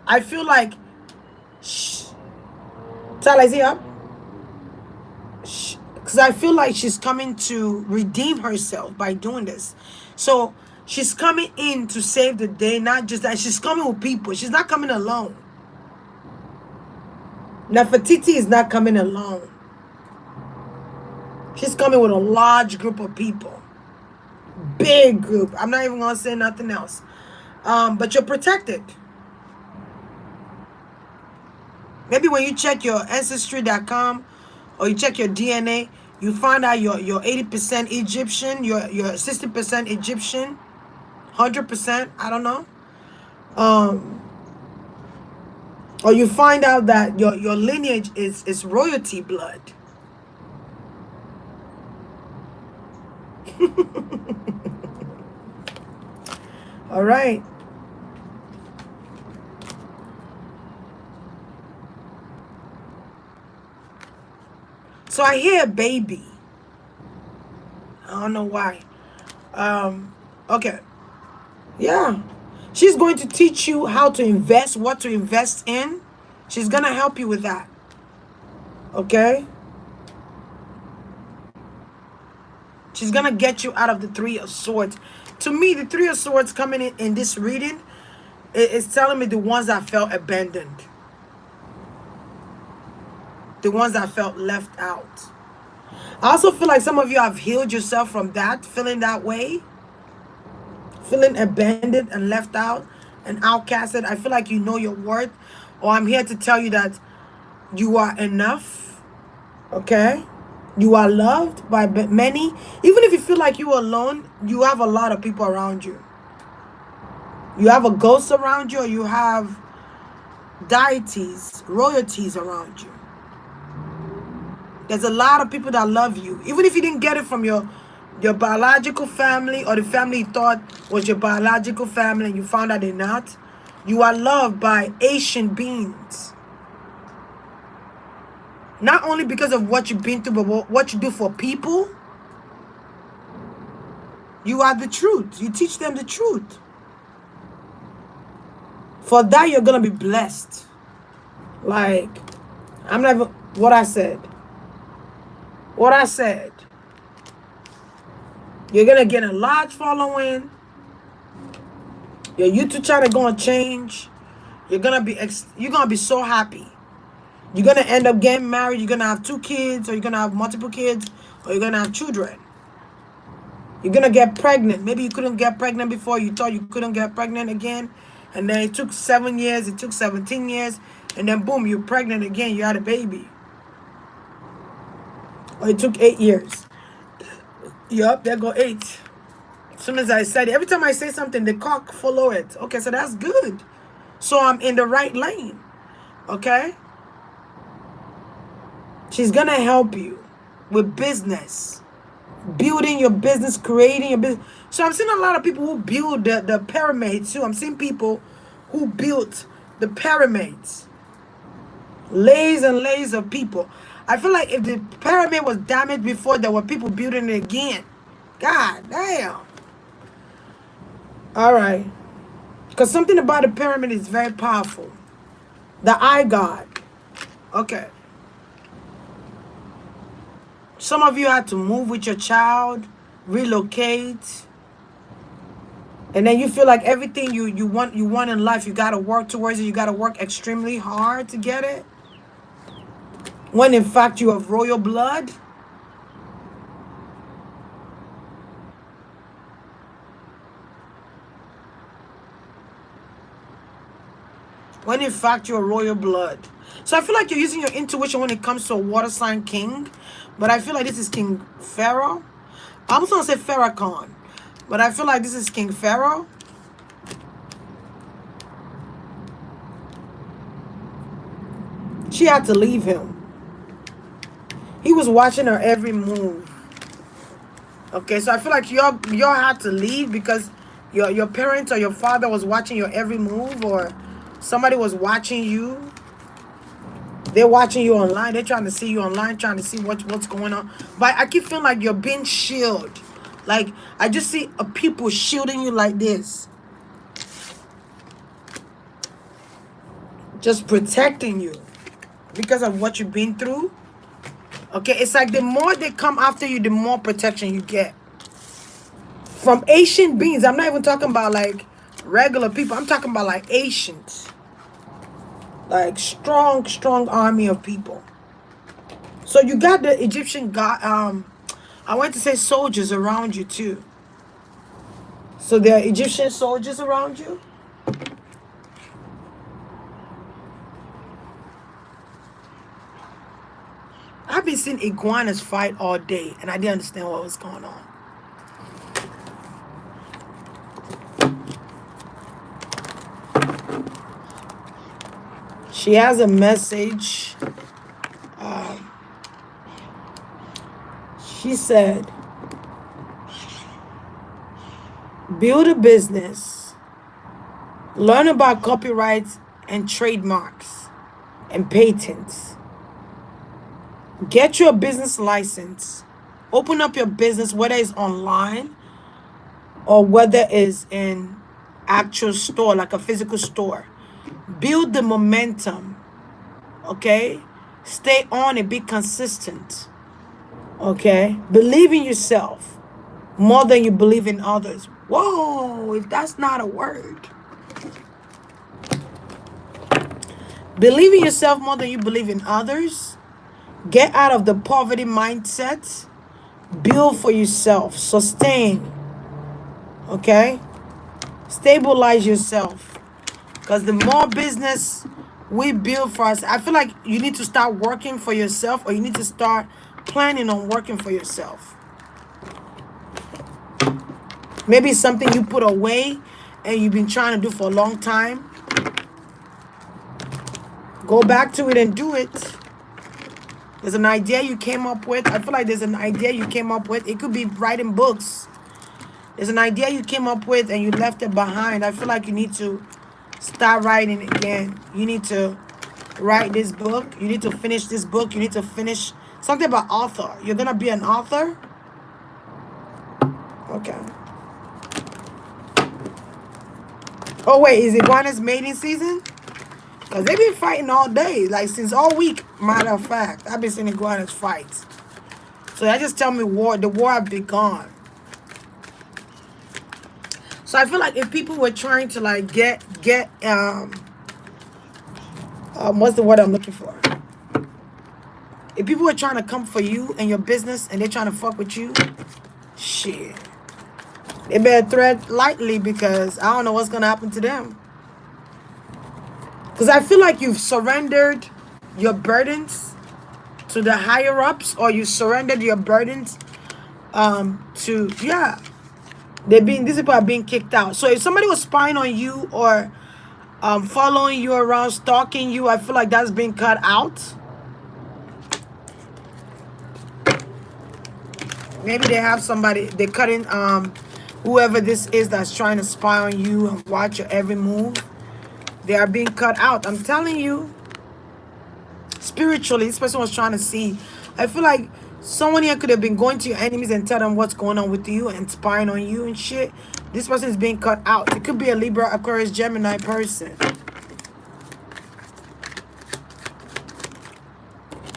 I feel like, Tyler, is he up? Because I feel like she's coming to redeem herself by doing this. So she's coming in to save the day, not just that. She's coming with people. She's not coming alone. Nefertiti is not coming alone. She's coming with a large group of people. Big group. I'm not even going to say nothing else. But you're protected. Maybe when you check your ancestry.com or you check your DNA, you find out you're 80% Egyptian, you're 60% Egyptian, 100%, I don't know. Or you find out that your lineage is royalty blood. All right. So I hear a baby. I don't know why. Okay. Yeah. She's going to teach you how to invest, what to invest in. She's going to help you with that. Okay? She's going to get you out of the Three of Swords. To me, the Three of Swords coming in this reading, it's telling me the ones that felt abandoned. The ones that felt left out. I also feel like some of you have healed yourself from that, feeling that way. Feeling abandoned and left out and outcasted. I feel like you know your worth. Or I'm here to tell you that you are enough. Okay? You are loved by many. Even if you feel like you're alone, you have a lot of people around you. You have a ghost around you, or you have deities, royalties around you. There's a lot of people that love you. Even if you didn't get it from your biological family or the family you thought was your biological family and you found out they're not, you are loved by ancient beings. Not only because of what you've been through, but what you do for people. You are the truth. You teach them the truth. For that, you're going to be blessed. Like, I'm not even, what I said. What I said. You're going to get a large following. Your YouTube channel going to change. You're going to be so happy. You're going to end up getting married. You're going to have 2 kids, or you're going to have multiple kids, or you're going to have children. You're going to get pregnant. Maybe you couldn't get pregnant before. You thought you couldn't get pregnant again. And then it took 7 years. It took 17 years. And then boom, you're pregnant again. You had a baby. Or it took 8 years. Yup, there go 8. As soon as I said it, every time I say something, the clock follow it. Okay, so that's good. So I'm in the right lane. Okay? She's going to help you with business. Building your business, creating your business. So I'm seeing a lot of people who build the pyramids too. I'm seeing people who built the pyramids. Layers and layers of people. I feel like if the pyramid was damaged before, there were people building it again. God damn. All right. Because something about the pyramid is very powerful. The eye god. Okay. Some of you had to move with your child, relocate. And then you feel like everything you want in life, you got to work towards it. You got to work extremely hard to get it. When in fact you have royal blood. when in fact you're royal blood. So I feel like you're using your intuition when it comes to a water sign king, but I feel like this is King Pharaoh. I'm just gonna say Pharaoh, but I feel like this is King Pharaoh. She had to leave him. He was watching her every move. Okay, so I feel like y'all had to leave because your parents or your father was watching your every move, or somebody was watching you. They're watching you online. They're trying to see you online, trying to see what's going on. But I keep feeling like you're being shielded. Like I just see a people shielding you like this, just protecting you because of what you've been through. Okay, it's like the more they come after you, the more protection you get from ancient beings. I'm not even talking about like regular people. I'm talking about like ancients, like strong army of people. So you got the Egyptian god. I want to say soldiers around you too. So there are Egyptian soldiers around you. I've been seeing iguanas fight all day, and I didn't understand what was going on. She has a message. She said, build a business, learn about copyrights and trademarks and patents. Get your business license. Open up your business, whether it's online or whether it's in actual store, like a physical store. Build the momentum, okay? Stay on it, be consistent, okay? Believe in yourself more than you believe in others. Whoa, if that's not a word. Believe in yourself more than you believe in others. Get out of the poverty mindset. Build for yourself. Sustain. Okay? Stabilize yourself. Because the more business we build for us, I feel like you need to start working for yourself, or you need to start planning on working for yourself. Maybe it's something you put away and you've been trying to do for a long time. Go back to it and do it. There's an idea you came up with. I feel like there's an idea you came up with. It could be writing books. There's an idea you came up with and you left it behind. I feel like you need to start writing again. You need to write this book. You need to finish this book. You need to finish something about author. You're going to be an author? Okay. Oh, wait. Is iguana's mating season? Because they've been fighting all day. Like, since all week, matter of fact. I've been seeing iguanas fight. So that just tell me the war have begun. So I feel like if people were trying to like get what's the word I'm looking for? If people were trying to come for you and your business and they're trying to fuck with you, shit. They better tread lightly because I don't know what's gonna happen to them. Because I feel like you've surrendered your burdens to the higher ups, or you surrendered your burdens to these people are being kicked out. So if somebody was spying on you or following you around, stalking you, I feel like that's being cut out. Maybe they have somebody, they're cutting whoever this is that's trying to spy on you and watch your every move. They are being cut out. I'm telling you. Spiritually, this person was trying to see. I feel like someone here could have been going to your enemies and tell them what's going on with you and spying on you and shit. This person is being cut out. It could be a Libra, Aquarius, Gemini person.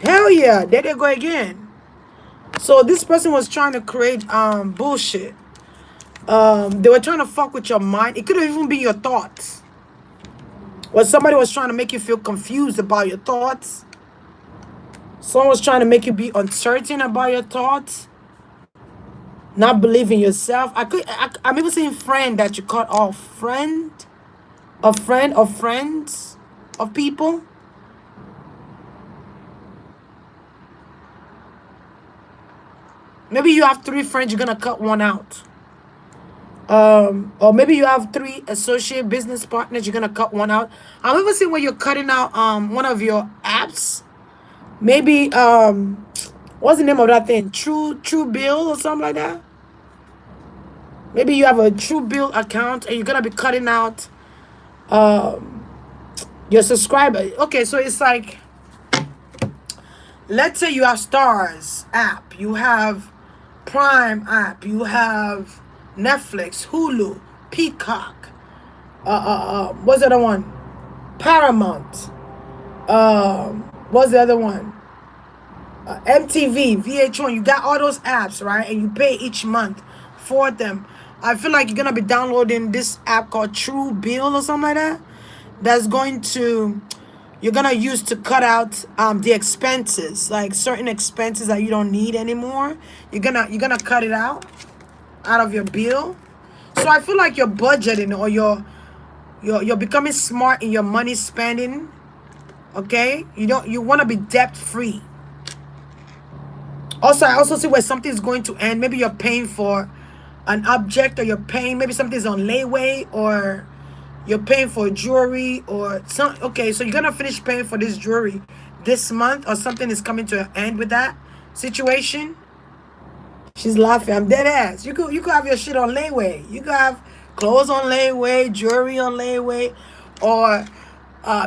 Hell yeah. There they go again. So this person was trying to create bullshit. They were trying to fuck with your mind. It could have even been your thoughts. Or somebody was trying to make you feel confused about your thoughts. Someone was trying to make you be uncertain about your thoughts. Not believe in yourself. I'm even saying friend that you cut off. Friend? A friend or friends? of people. Maybe you have three friends, you're gonna cut one out. Or maybe you have three associate business partners, you're gonna cut one out. I've ever seen where you're cutting out one of your apps. Maybe what's the name of that thing? True Bill or something like that. Maybe you have a True Bill account and you're gonna be cutting out your subscriber. Okay, so it's like, let's say you have Stars app, you have Prime app, you have Netflix, Hulu, Peacock, what's the other one? Paramount. What's the other one? MTV, VH1. You got all those apps, right? And you pay each month for them. I feel like you're gonna be downloading this app called True Bill or something like that. That's going to you're gonna use to cut out the expenses, like certain expenses that you don't need anymore. You're gonna cut it out of your bill. So I feel like you're budgeting, or you're becoming smart in your money spending. Okay, you want to be debt free. Also, I also see where something is going to end. Maybe you're paying for an object, or you're paying, maybe something's on layaway, or you're paying for jewelry or some. Okay, so you're gonna finish paying for this jewelry this month, or something is coming to an end with that situation. She's laughing. I'm dead ass. You could have your shit on layaway. You could have clothes on layaway, jewelry on layaway, or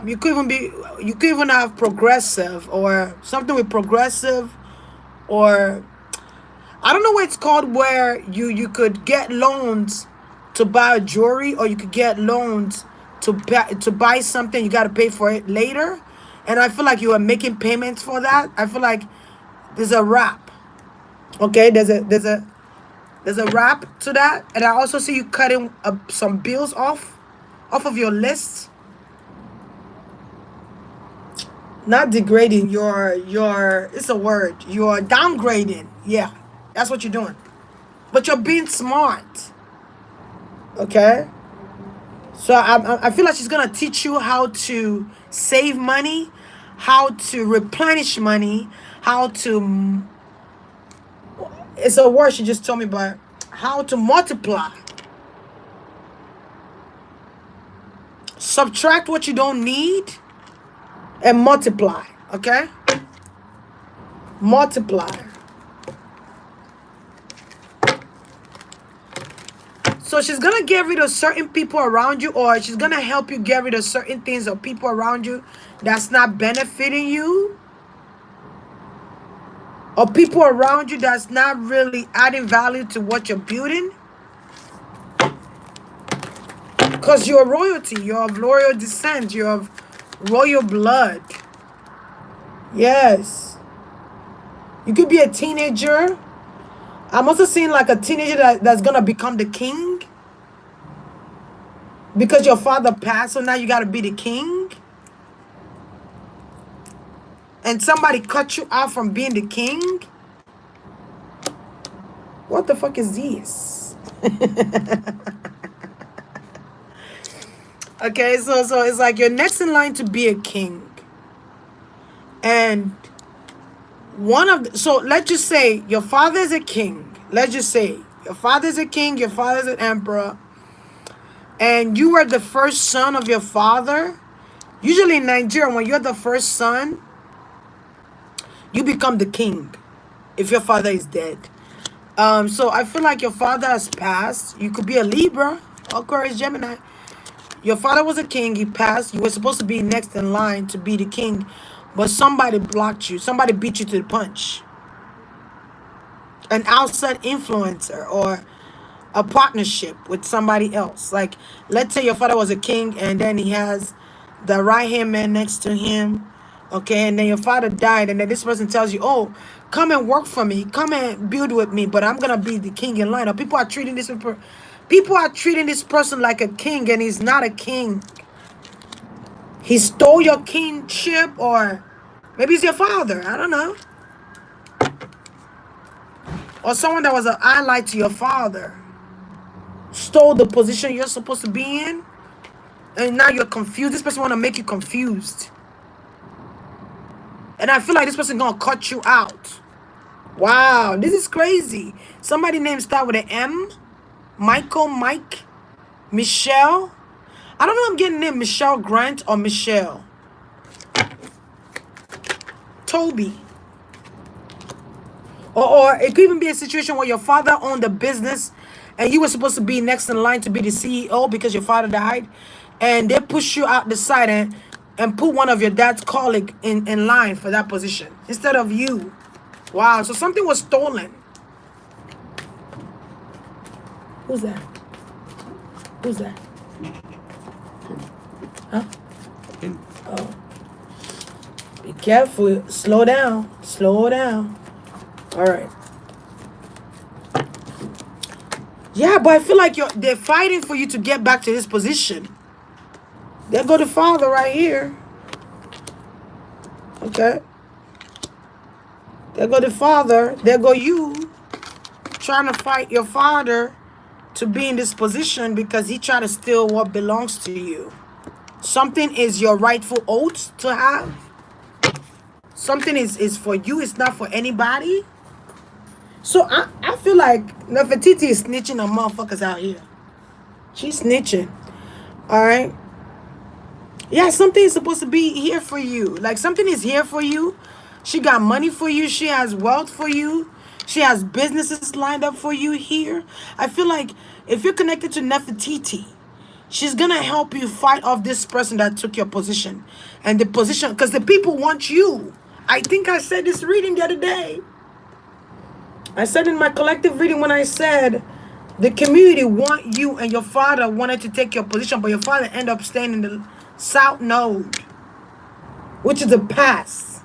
you could even have progressive, or something with progressive, or I don't know what it's called, where you could get loans to buy jewelry, or you could get loans to buy something. You got to pay for it later, and I feel like you are making payments for that. I feel like there's a wrap. Okay, there's a wrap to that, and I also see you cutting some bills off of your list. Not degrading. You're it's a word. You're downgrading. Yeah, that's what you're doing. But you're being smart. Okay. So I feel like she's gonna teach you how to save money, how to replenish money, how to, it's a word she just told me, but how to multiply. Subtract what you don't need and multiply. Okay? Multiply. So she's gonna get rid of certain people around you, or she's gonna help you get rid of certain things or people around you that's not benefiting you, or people around you that's not really adding value to what you're building. Because you're royalty, you're of royal descent, you're of royal blood. Yes. You could be a teenager. I'm also seeing like a teenager that's gonna become the king. Because your father passed, so now you gotta be the king. And somebody cut you out from being the king. What the fuck is this? Okay, so it's like you're next in line to be a king. And so let's just say your father is a king. Let's just say your father's a king, your father's an emperor, and you were the first son of your father. Usually in Nigeria, when you're the first son, you become the king if your father is dead. So I feel like your father has passed. You could be a Libra, Aquarius, Gemini. Your father was a king, he passed. You were supposed to be next in line to be the king, but somebody blocked you. Somebody beat you to the punch. An outside influencer, or a partnership with somebody else. Like, let's say your father was a king, and then he has the right hand man next to him. Okay, and then your father died, and then this person tells you, oh, come and work for me, come and build with me, but I'm gonna be the king in line. Or people are treating this person like a king, and he's not a king. He stole your kingship, or maybe it's your father, I don't know. Or someone that was an ally to your father stole the position you're supposed to be in. And now you're confused. This person want to make you confused. And I feel like this person gonna cut you out. Wow, this is crazy. Somebody name start with an M. Michael, Mike, Michelle. I don't know if I'm getting name Michelle Grant or Michelle. Toby. Or it could even be a situation where your father owned a business and you were supposed to be next in line to be the CEO because your father died. And they push you out the side and put one of your dad's colleague in line for that position instead of you. Wow, so something was stolen. Who's that? Who's that? Huh? Oh. Be careful. Slow down. Slow down. All right. Yeah, but I feel like they're fighting for you to get back to this position. There go the father right here. Okay. There go the father. There go you trying to fight your father to be in this position because he tried to steal what belongs to you. Something is your rightful oath to have. Something is for you. It's not for anybody. So I feel like Nefertiti is snitching on motherfuckers out here. She's snitching. All right. Yeah, something is supposed to be here for you. Like something is here for you. She got money for you. She has wealth for you. She has businesses lined up for you here. I feel like if you're connected to Nefertiti, she's going to help you fight off this person that took your position. And the position, because the people want you. I think I said this reading the other day. I said in my collective reading when I said the community want you and your father wanted to take your position, but your father ended up staying in the south node, which is the past.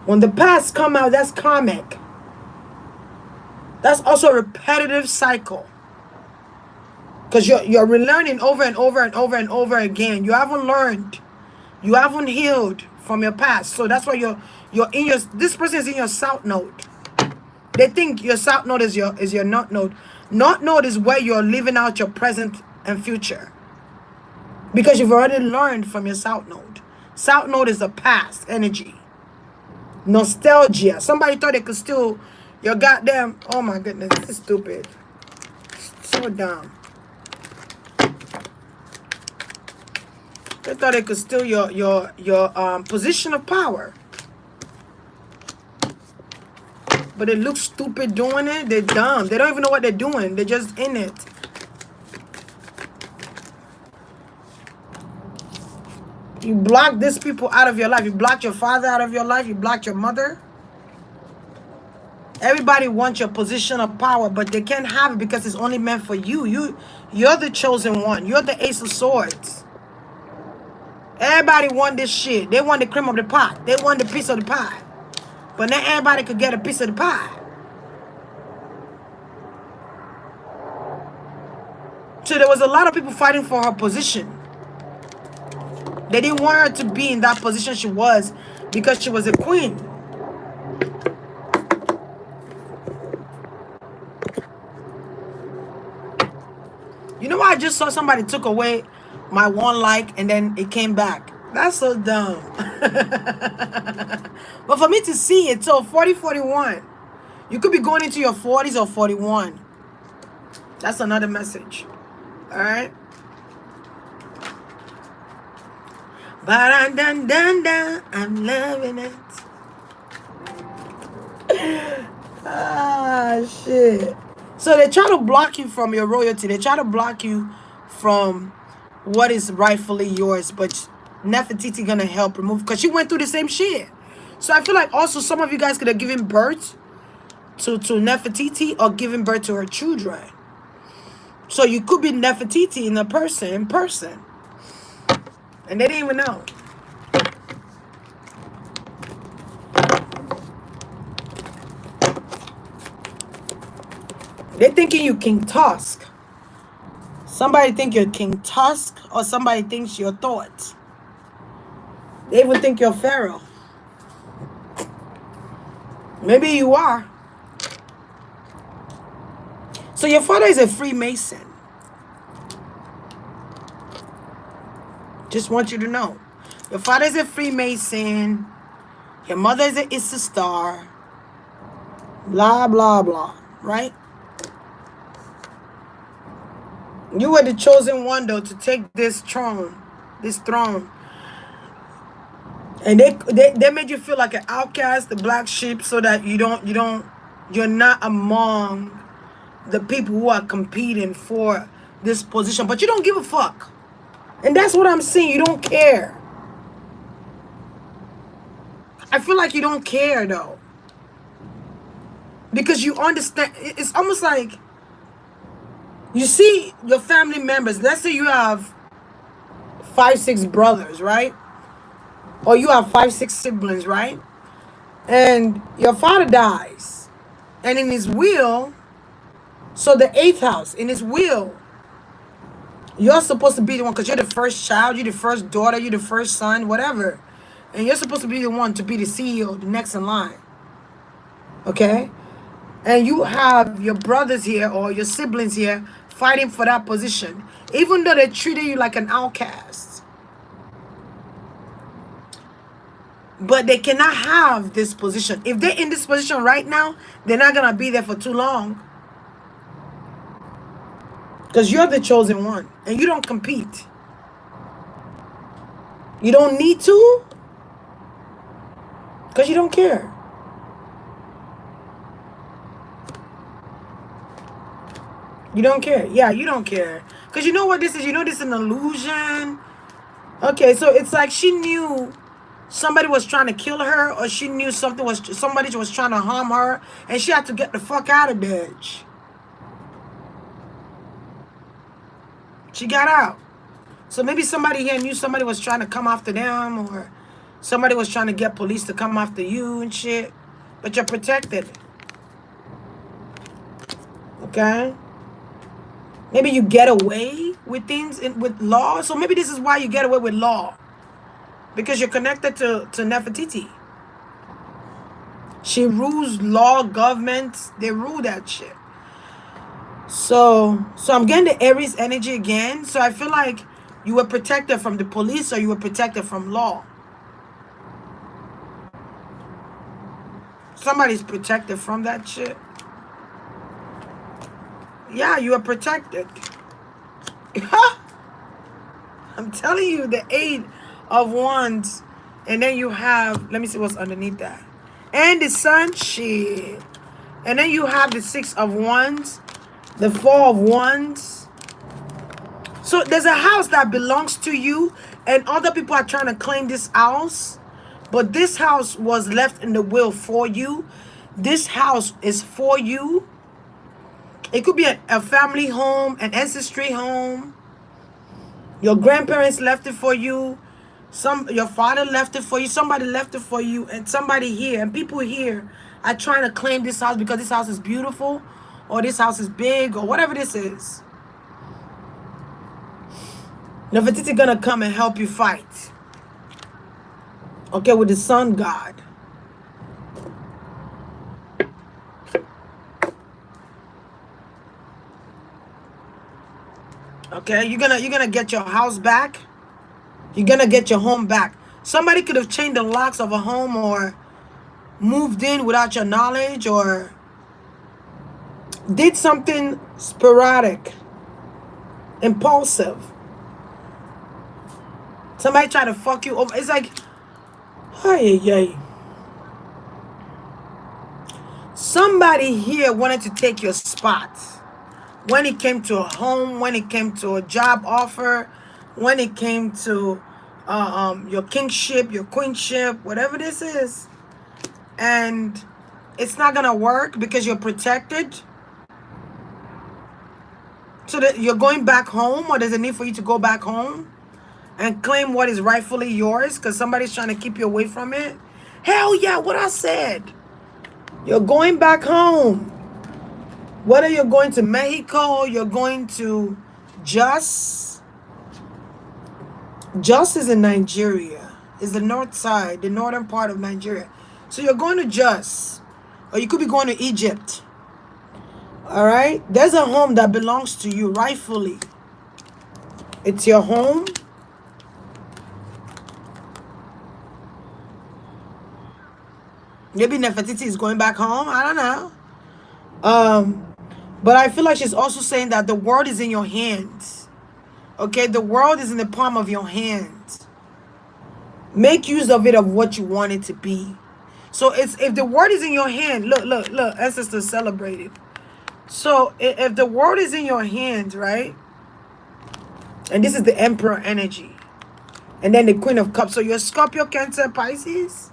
When the past come out, that's karmic. That's also a repetitive cycle. Because you're relearning over and over and over and over again. You haven't learned. You haven't healed from your past. So that's why you're in your, this person is in your south node. They think your south node is your north node. North node is where you're living out your present and future. Because you've already learned from your south node. South node is the past energy. Nostalgia. Somebody thought they could steal your goddamn, oh my goodness, this is stupid. So dumb. They thought they could steal your position of power. But they look stupid doing it. They're dumb. They don't even know what they're doing. They're just in it. You blocked these people out of your life. You blocked your father out of your life. You blocked your mother. Everybody wants your position of power, but they can't have it because it's only meant for you. You're the chosen one. You're the ace of swords. Everybody want this shit. They want the cream of the pot. They want the piece of the pie. But not everybody could get a piece of the pie. So there was a lot of people fighting for her position. They didn't want her to be in that position she was because she was a queen. You know what? I just saw somebody took away my one like and then it came back. That's so dumb. But for me to see it, so 40, 41. You could be going into your 40s or 41. That's another message. All right? But I'm loving it. Ah, shit. So they try to block you from your royalty. They try to block you from what is rightfully yours. But Nefertiti gonna help remove, because she went through the same shit. So I feel like also some of you guys could have given birth to Nefertiti or given birth to her children. So you could be Nefertiti in person. And they didn't even know. They're thinking you King Tusk. Somebody think you're King Tusk, or somebody thinks you're Thought. They even think you're Pharaoh. Maybe you are. So your father is a Freemason. Just want you to know. Your father is a Freemason. Your mother is a Issa Star. Blah, blah, blah. Right? You were the chosen one, though, to take this throne. This throne. And they made you feel like an outcast, the black sheep, so that you're not among the people who are competing for this position. But you don't give a fuck. And that's what I'm saying. You don't care. I feel like you don't care, though. Because you understand. It's almost like you see your family members. Let's say you have 5, 6 brothers, right? Or you have 5, 6 siblings, right? And your father dies. And in his will, so the 8th house, in his will, you're supposed to be the one, because you're the first child, you're the first daughter, you're the first son, whatever. And you're supposed to be the one to be the CEO, the next in line. Okay? And you have your brothers here or your siblings here fighting for that position. Even though they treated you like an outcast. But they cannot have this position. If they're in this position right now, they're not going to be there for too long. Because you're the chosen one. And you don't compete. You don't need to. Because you don't care. You don't care. Yeah, you don't care. Because you know what this is? You know this is an illusion. Okay, so it's like she knew somebody was trying to kill her, or she knew somebody was trying to harm her, and she had to get the fuck out of there. She got out. So maybe somebody here knew somebody was trying to come after them, or somebody was trying to get police to come after you and shit. But you're protected. Okay? Maybe you get away with things with law. So maybe this is why you get away with law. Because you're connected to Nefertiti. She rules law, governments. They rule that shit. So I'm getting the Aries energy again. So I feel like you were protected from the police, or you were protected from law. Somebody's protected from that shit. Yeah, you are protected. I'm telling you, the 8 of Wands. And then you have, let me see what's underneath that. And the Sun, shit. And then you have the 6 of Wands. The 4 of Wands. So there's a house that belongs to you. And other people are trying to claim this house. But this house was left in the will for you. This house is for you. It could be a family home, an ancestry home. Your grandparents left it for you. Your father left it for you. Somebody left it for you. And somebody here, and people here are trying to claim this house because this house is beautiful, or this house is big, or whatever this is. Nefertiti gonna come and help you fight. Okay, with the sun god. Okay, you're gonna get your house back. You're gonna get your home back. Somebody could have changed the locks of a home, or moved in without your knowledge, or did something sporadic, impulsive. Somebody tried to fuck you over. It's like, hey. Somebody here wanted to take your spot. When it came to a home, when it came to a job offer, when it came to your kingship, your queenship, whatever this is. And it's not going to work because you're protected. So that you're going back home, or there's a need for you to go back home and claim what is rightfully yours because somebody's trying to keep you away from it. Hell yeah, what I said. You're going back home. Whether you're going to Mexico, you're going to Just is in Nigeria. It's the north side, the northern part of Nigeria. So you're going to Just, or you could be going to Egypt. All right? There's a home that belongs to you rightfully. It's your home. Maybe Nefertiti is going back home. I don't know. But I feel like she's also saying that the world is in your hands. Okay, the world is in the palm of your hands. Make use of it of what you want it to be. So it's if the word is in your hand, look, ancestors celebrated. So if the word is in your hands, right? And this is the Emperor energy. And then the Queen of Cups. So you're Scorpio, Cancer, Pisces,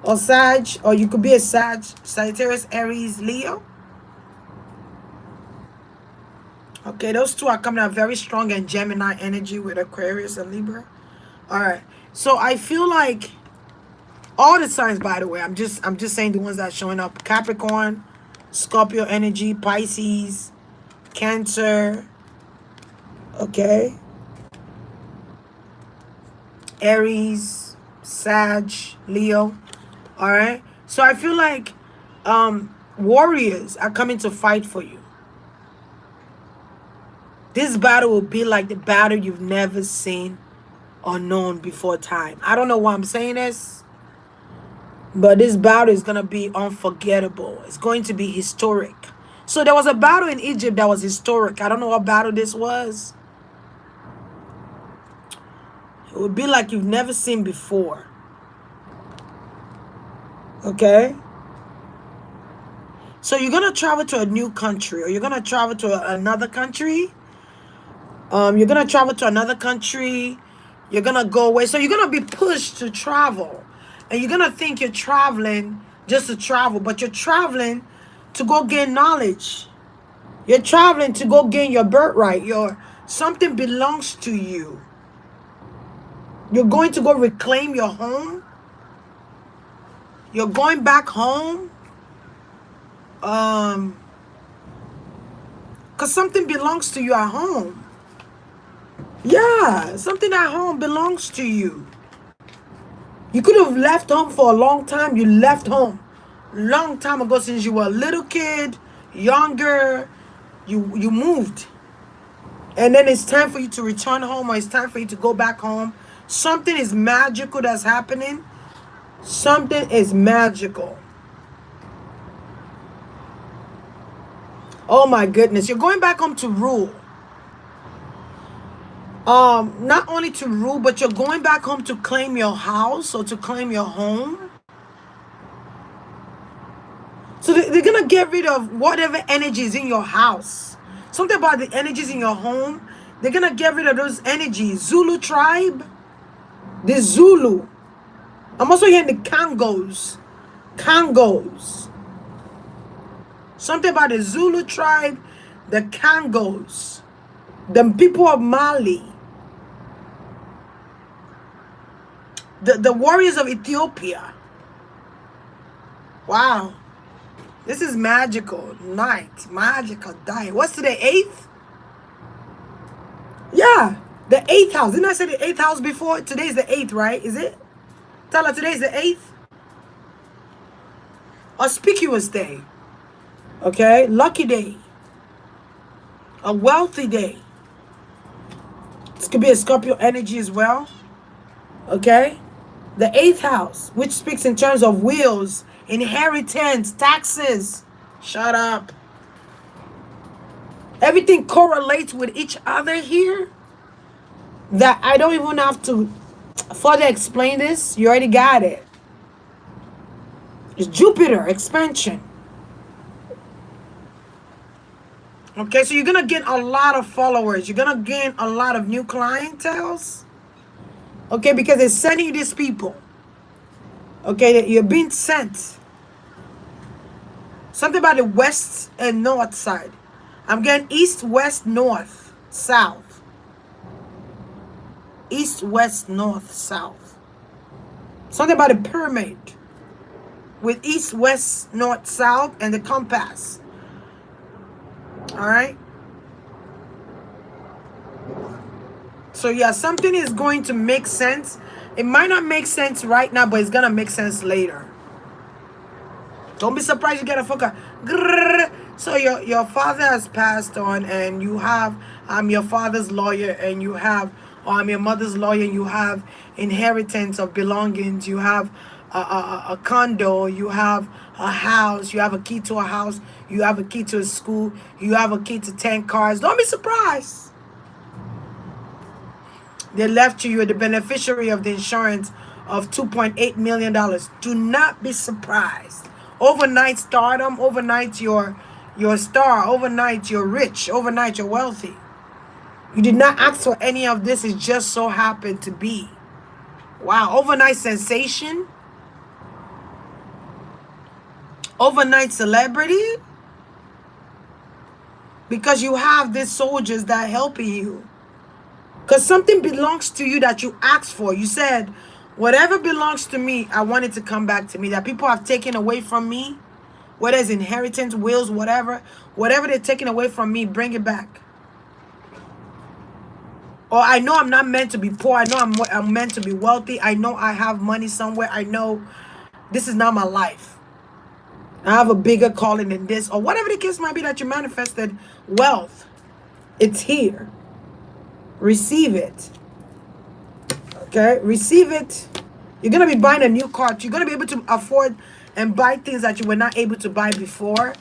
or Sag, or you could be a Sag, Sagittarius, Aries, Leo. Okay, those two are coming out very strong, and Gemini energy with Aquarius and Libra. All right. So I feel like all the signs, by the way, I'm just saying the ones that are showing up. Capricorn, Scorpio energy, Pisces, Cancer, okay, Aries, Sag, Leo. All right. So I feel like warriors are coming to fight for you. This battle will be like the battle you've never seen or known before time. I don't know why I'm saying this, but this battle is going to be unforgettable. It's going to be historic. So there was a battle in Egypt that was historic. I don't know what battle this was. It would be like you've never seen before. Okay? So you're going to travel to a new country, or you're going to travel to another country. You're going to travel to another country. You're going to go away. So you're going to be pushed to travel. And you're going to think you're traveling just to travel. But you're traveling to go gain knowledge. You're traveling to go gain your birthright. Something belongs to you. You're going to go reclaim your home. You're going back home. Because something belongs to you at home. Yeah, something at home belongs to you. You could have left home for a long time. You left home long time ago, since you were a little kid, younger. You moved. And then it's time for you to return home, or it's time for you to go back home. Something is magical that's happening. Something is magical. Oh my goodness. You're going back home to rule. Not only to rule, but you're going back home to claim your house, or to claim your home. So they're gonna get rid of whatever energy is in your house. Something about the energies in your home. They're gonna get rid of those energies. Zulu tribe. The Zulu. I'm also hearing the Congos. Congos. Something about the Zulu tribe, the Congos, the people of Mali, the warriors of Ethiopia. Wow. This is magical night, magical day. What's today, 8th? Yeah, the 8th house. Didn't I say the 8th house before? Today's the 8th, right? Is it? Tell her today's the 8th. Auspicious day. Okay, lucky day. A wealthy day. This could be a Scorpio energy as well. Okay. The 8th house, which speaks in terms of wills, inheritance, taxes. Shut up. Everything correlates with each other here, that I don't even have to further explain this. You already got it. It's Jupiter, expansion. Okay, so you're going to gain a lot of followers. You're going to gain a lot of new clientels. Okay, because they're sending you these people. Okay, you're being sent. Something about the west and north side. I'm getting east, west, north, south. East, west, north, south. Something about the pyramid. With east, west, north, south, and the compass. Alright? So yeah, something is going to make sense. It might not make sense right now, but it's gonna make sense later. Don't be surprised you get a fucker. So your father has passed on, and you have your father's lawyer, and you have your mother's lawyer, and you have inheritance of belongings. You have a condo, you have a house, you have a key to a house, you have a key to a school, you have a key to 10 cars. Don't be surprised. They left you, you're the beneficiary of the insurance of $2.8 million. Do not be surprised. Overnight stardom, overnight your star, overnight you're rich, overnight you're wealthy. You did not ask for any of this, it just so happened to be. Wow, overnight sensation, overnight celebrity, because you have these soldiers that are helping you. Because something belongs to you that you asked for. You said, whatever belongs to me, I want it to come back to me. That people have taken away from me, whether it's inheritance, wills, whatever they're taking away from me, bring it back. Or I know I'm not meant to be poor. I know I'm meant to be wealthy. I know I have money somewhere. I know this is not my life. I have a bigger calling than this. Or whatever the case might be that you manifested wealth. It's here. Receive it. Okay? Receive it. You're going to be buying a new car. You're going to be able to afford and buy things that you were not able to buy before,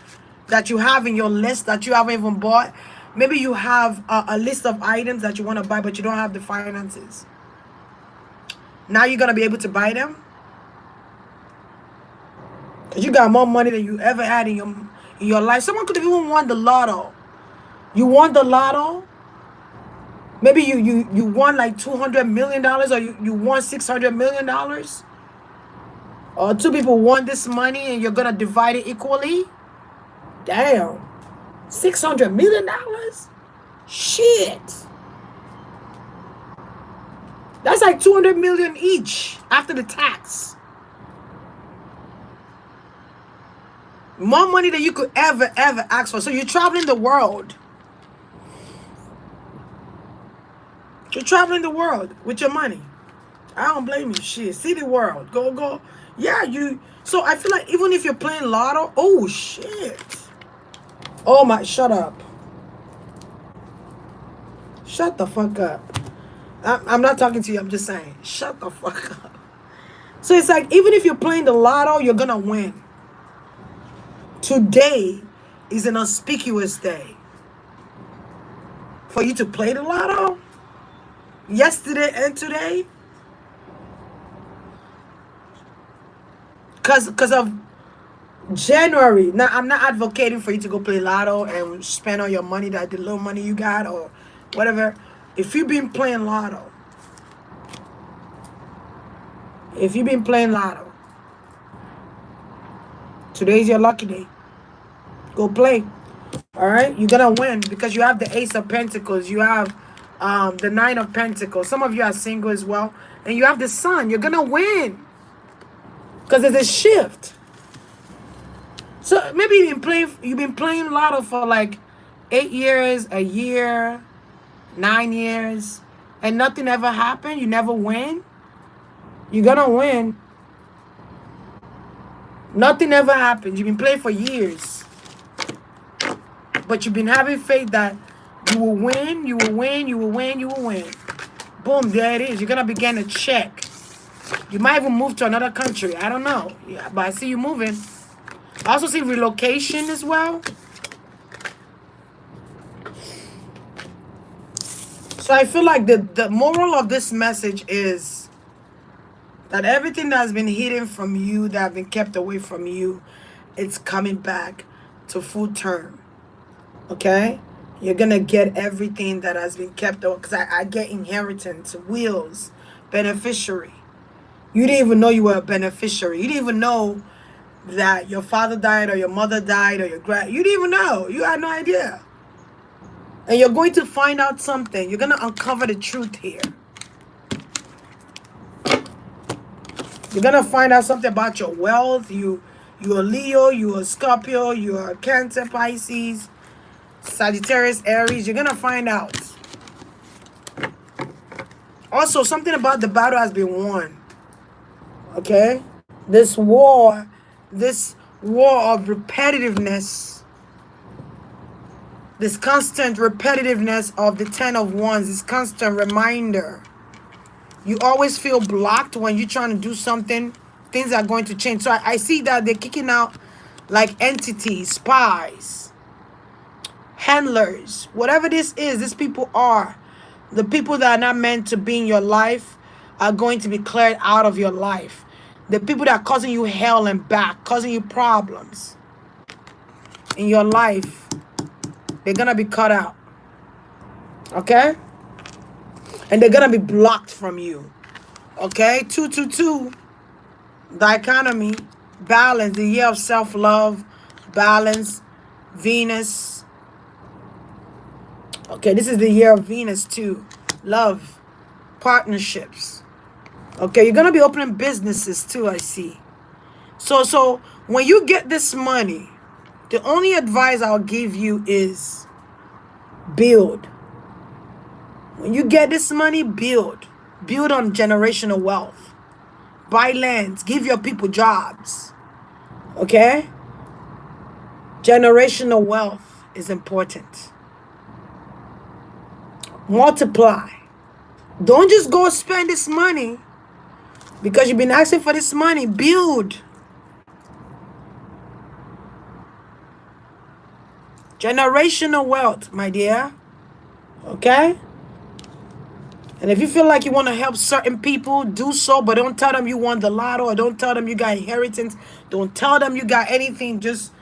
that you have in your list that you haven't even bought. Maybe you have a list of items that you want to buy, but you don't have the finances. Now you're going to be able to buy them. Because you got more money than you ever had in your life. Someone could have even won the lotto. You won the lotto. Maybe you won like $200 million, or you won $600 million. Or two people won this money and you're going to divide it equally. Damn. $600 million? Shit. That's like 200 million each after the tax. More money than you could ever ask for. So you're traveling the world. You're traveling the world with your money. I don't blame you. Shit. See the world. Go. Yeah, you. So I feel like even if you're playing lotto. Oh, shit. Oh, my. Shut up. Shut the fuck up. I'm not talking to you. I'm just saying. Shut the fuck up. So it's like, even if you're playing the lotto, you're going to win. Today is an auspicious day for you to play the lotto. Yesterday and today. Because of January. Now, I'm not advocating for you to go play lotto and spend all your money, the little money you got or whatever. If you've been playing lotto, today's your lucky day. Go play. All right? You're going to win because you have the Ace of Pentacles. You have the Nine of Pentacles. Some of you are single as well. And you have the Sun. You're going to win. Because there's a shift. So maybe you've been playing lotto for like 8 years, a year, 9 years, and nothing ever happened. You never win. You're gonna win. Nothing ever happened. You've been playing for years, but you've been having faith that you will win. You will win. You will win. You will win. Boom! There it is. You're gonna begin to check. You might even move to another country. I don't know. Yeah, but I see you moving. I also see relocation as well. So I feel like the moral of this message is that everything that has been hidden from you, that has been kept away from you, it's coming back to full term. Okay? You're going to get everything that has been kept away. Because I get inheritance, wills, beneficiary. You didn't even know you were a beneficiary. You didn't even know that your father died or your mother died or your you didn't even know. You had no idea. And you're going to find out something. You're going to uncover the truth here. You're going to find out something about your wealth. You're Leo, you're Scorpio, you're Cancer, Pisces, Sagittarius, Aries. You're going to find out. Also, something about the battle has been won. Okay? This war of repetitiveness, this constant repetitiveness of the 10 of Wands, this constant reminder. You always feel blocked when you're trying to do something things are going to change. So I see that they're kicking out like entities, spies, handlers, whatever this is. These people are the people that are not meant to be in your life are going to be cleared out of your life. The people that are causing you hell and back, causing you problems in your life, they're gonna be cut out. Okay? And they're gonna be blocked from you. Okay? 222, dichotomy, balance, the year of self-love, balance, Venus. Okay, this is the year of Venus too. Love, partnerships. Okay, you're gonna be opening businesses too, I see. So when you get this money, the only advice I'll give you is build. When you get this money, build. Build on generational wealth. Buy lands. Give your people jobs. Okay? Generational wealth is important. Multiply. Don't just go spend this money because you've been asking for this money. Build. Generational wealth, my dear. Okay? And if you feel like you want to help certain people, do so. But don't tell them you won the lotto, or don't tell them you got inheritance. Don't tell them you got anything. Just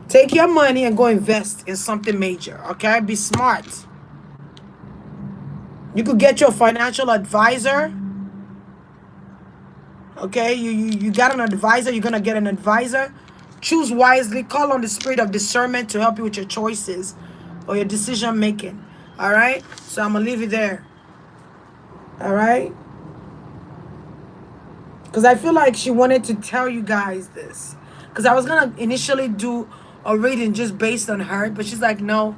take your money and go invest in something major. Okay? Be smart. You could get your financial advisor. Okay? You got an advisor. You're going to get an advisor. Choose wisely. Call on the spirit of discernment to help you with your choices or your decision making. All right? So I'm going to leave it there. All right? Because I feel like she wanted to tell you guys this. Because I was going to initially do a reading just based on her. But she's like, no,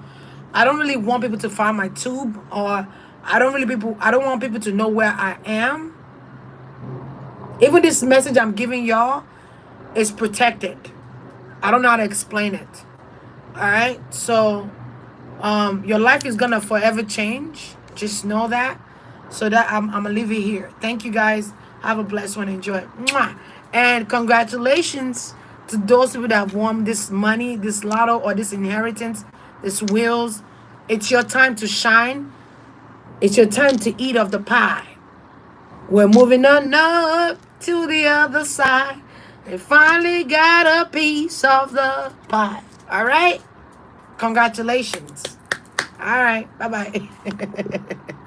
I don't really want people to find my tube. Or I don't want people to know where I am. Even this message I'm giving y'all is protected. I don't know how to explain it. All right? So your life is going to forever change. Just know that. So that I'm going to leave it here. Thank you guys. Have a blessed one. Enjoy. Mwah. And congratulations to those people that have won this money, this lotto, or this inheritance, this wills. It's your time to shine. It's your time to eat of the pie. We're moving on up to the other side. And finally got a piece of the pie. All right? Congratulations. All right. Bye-bye.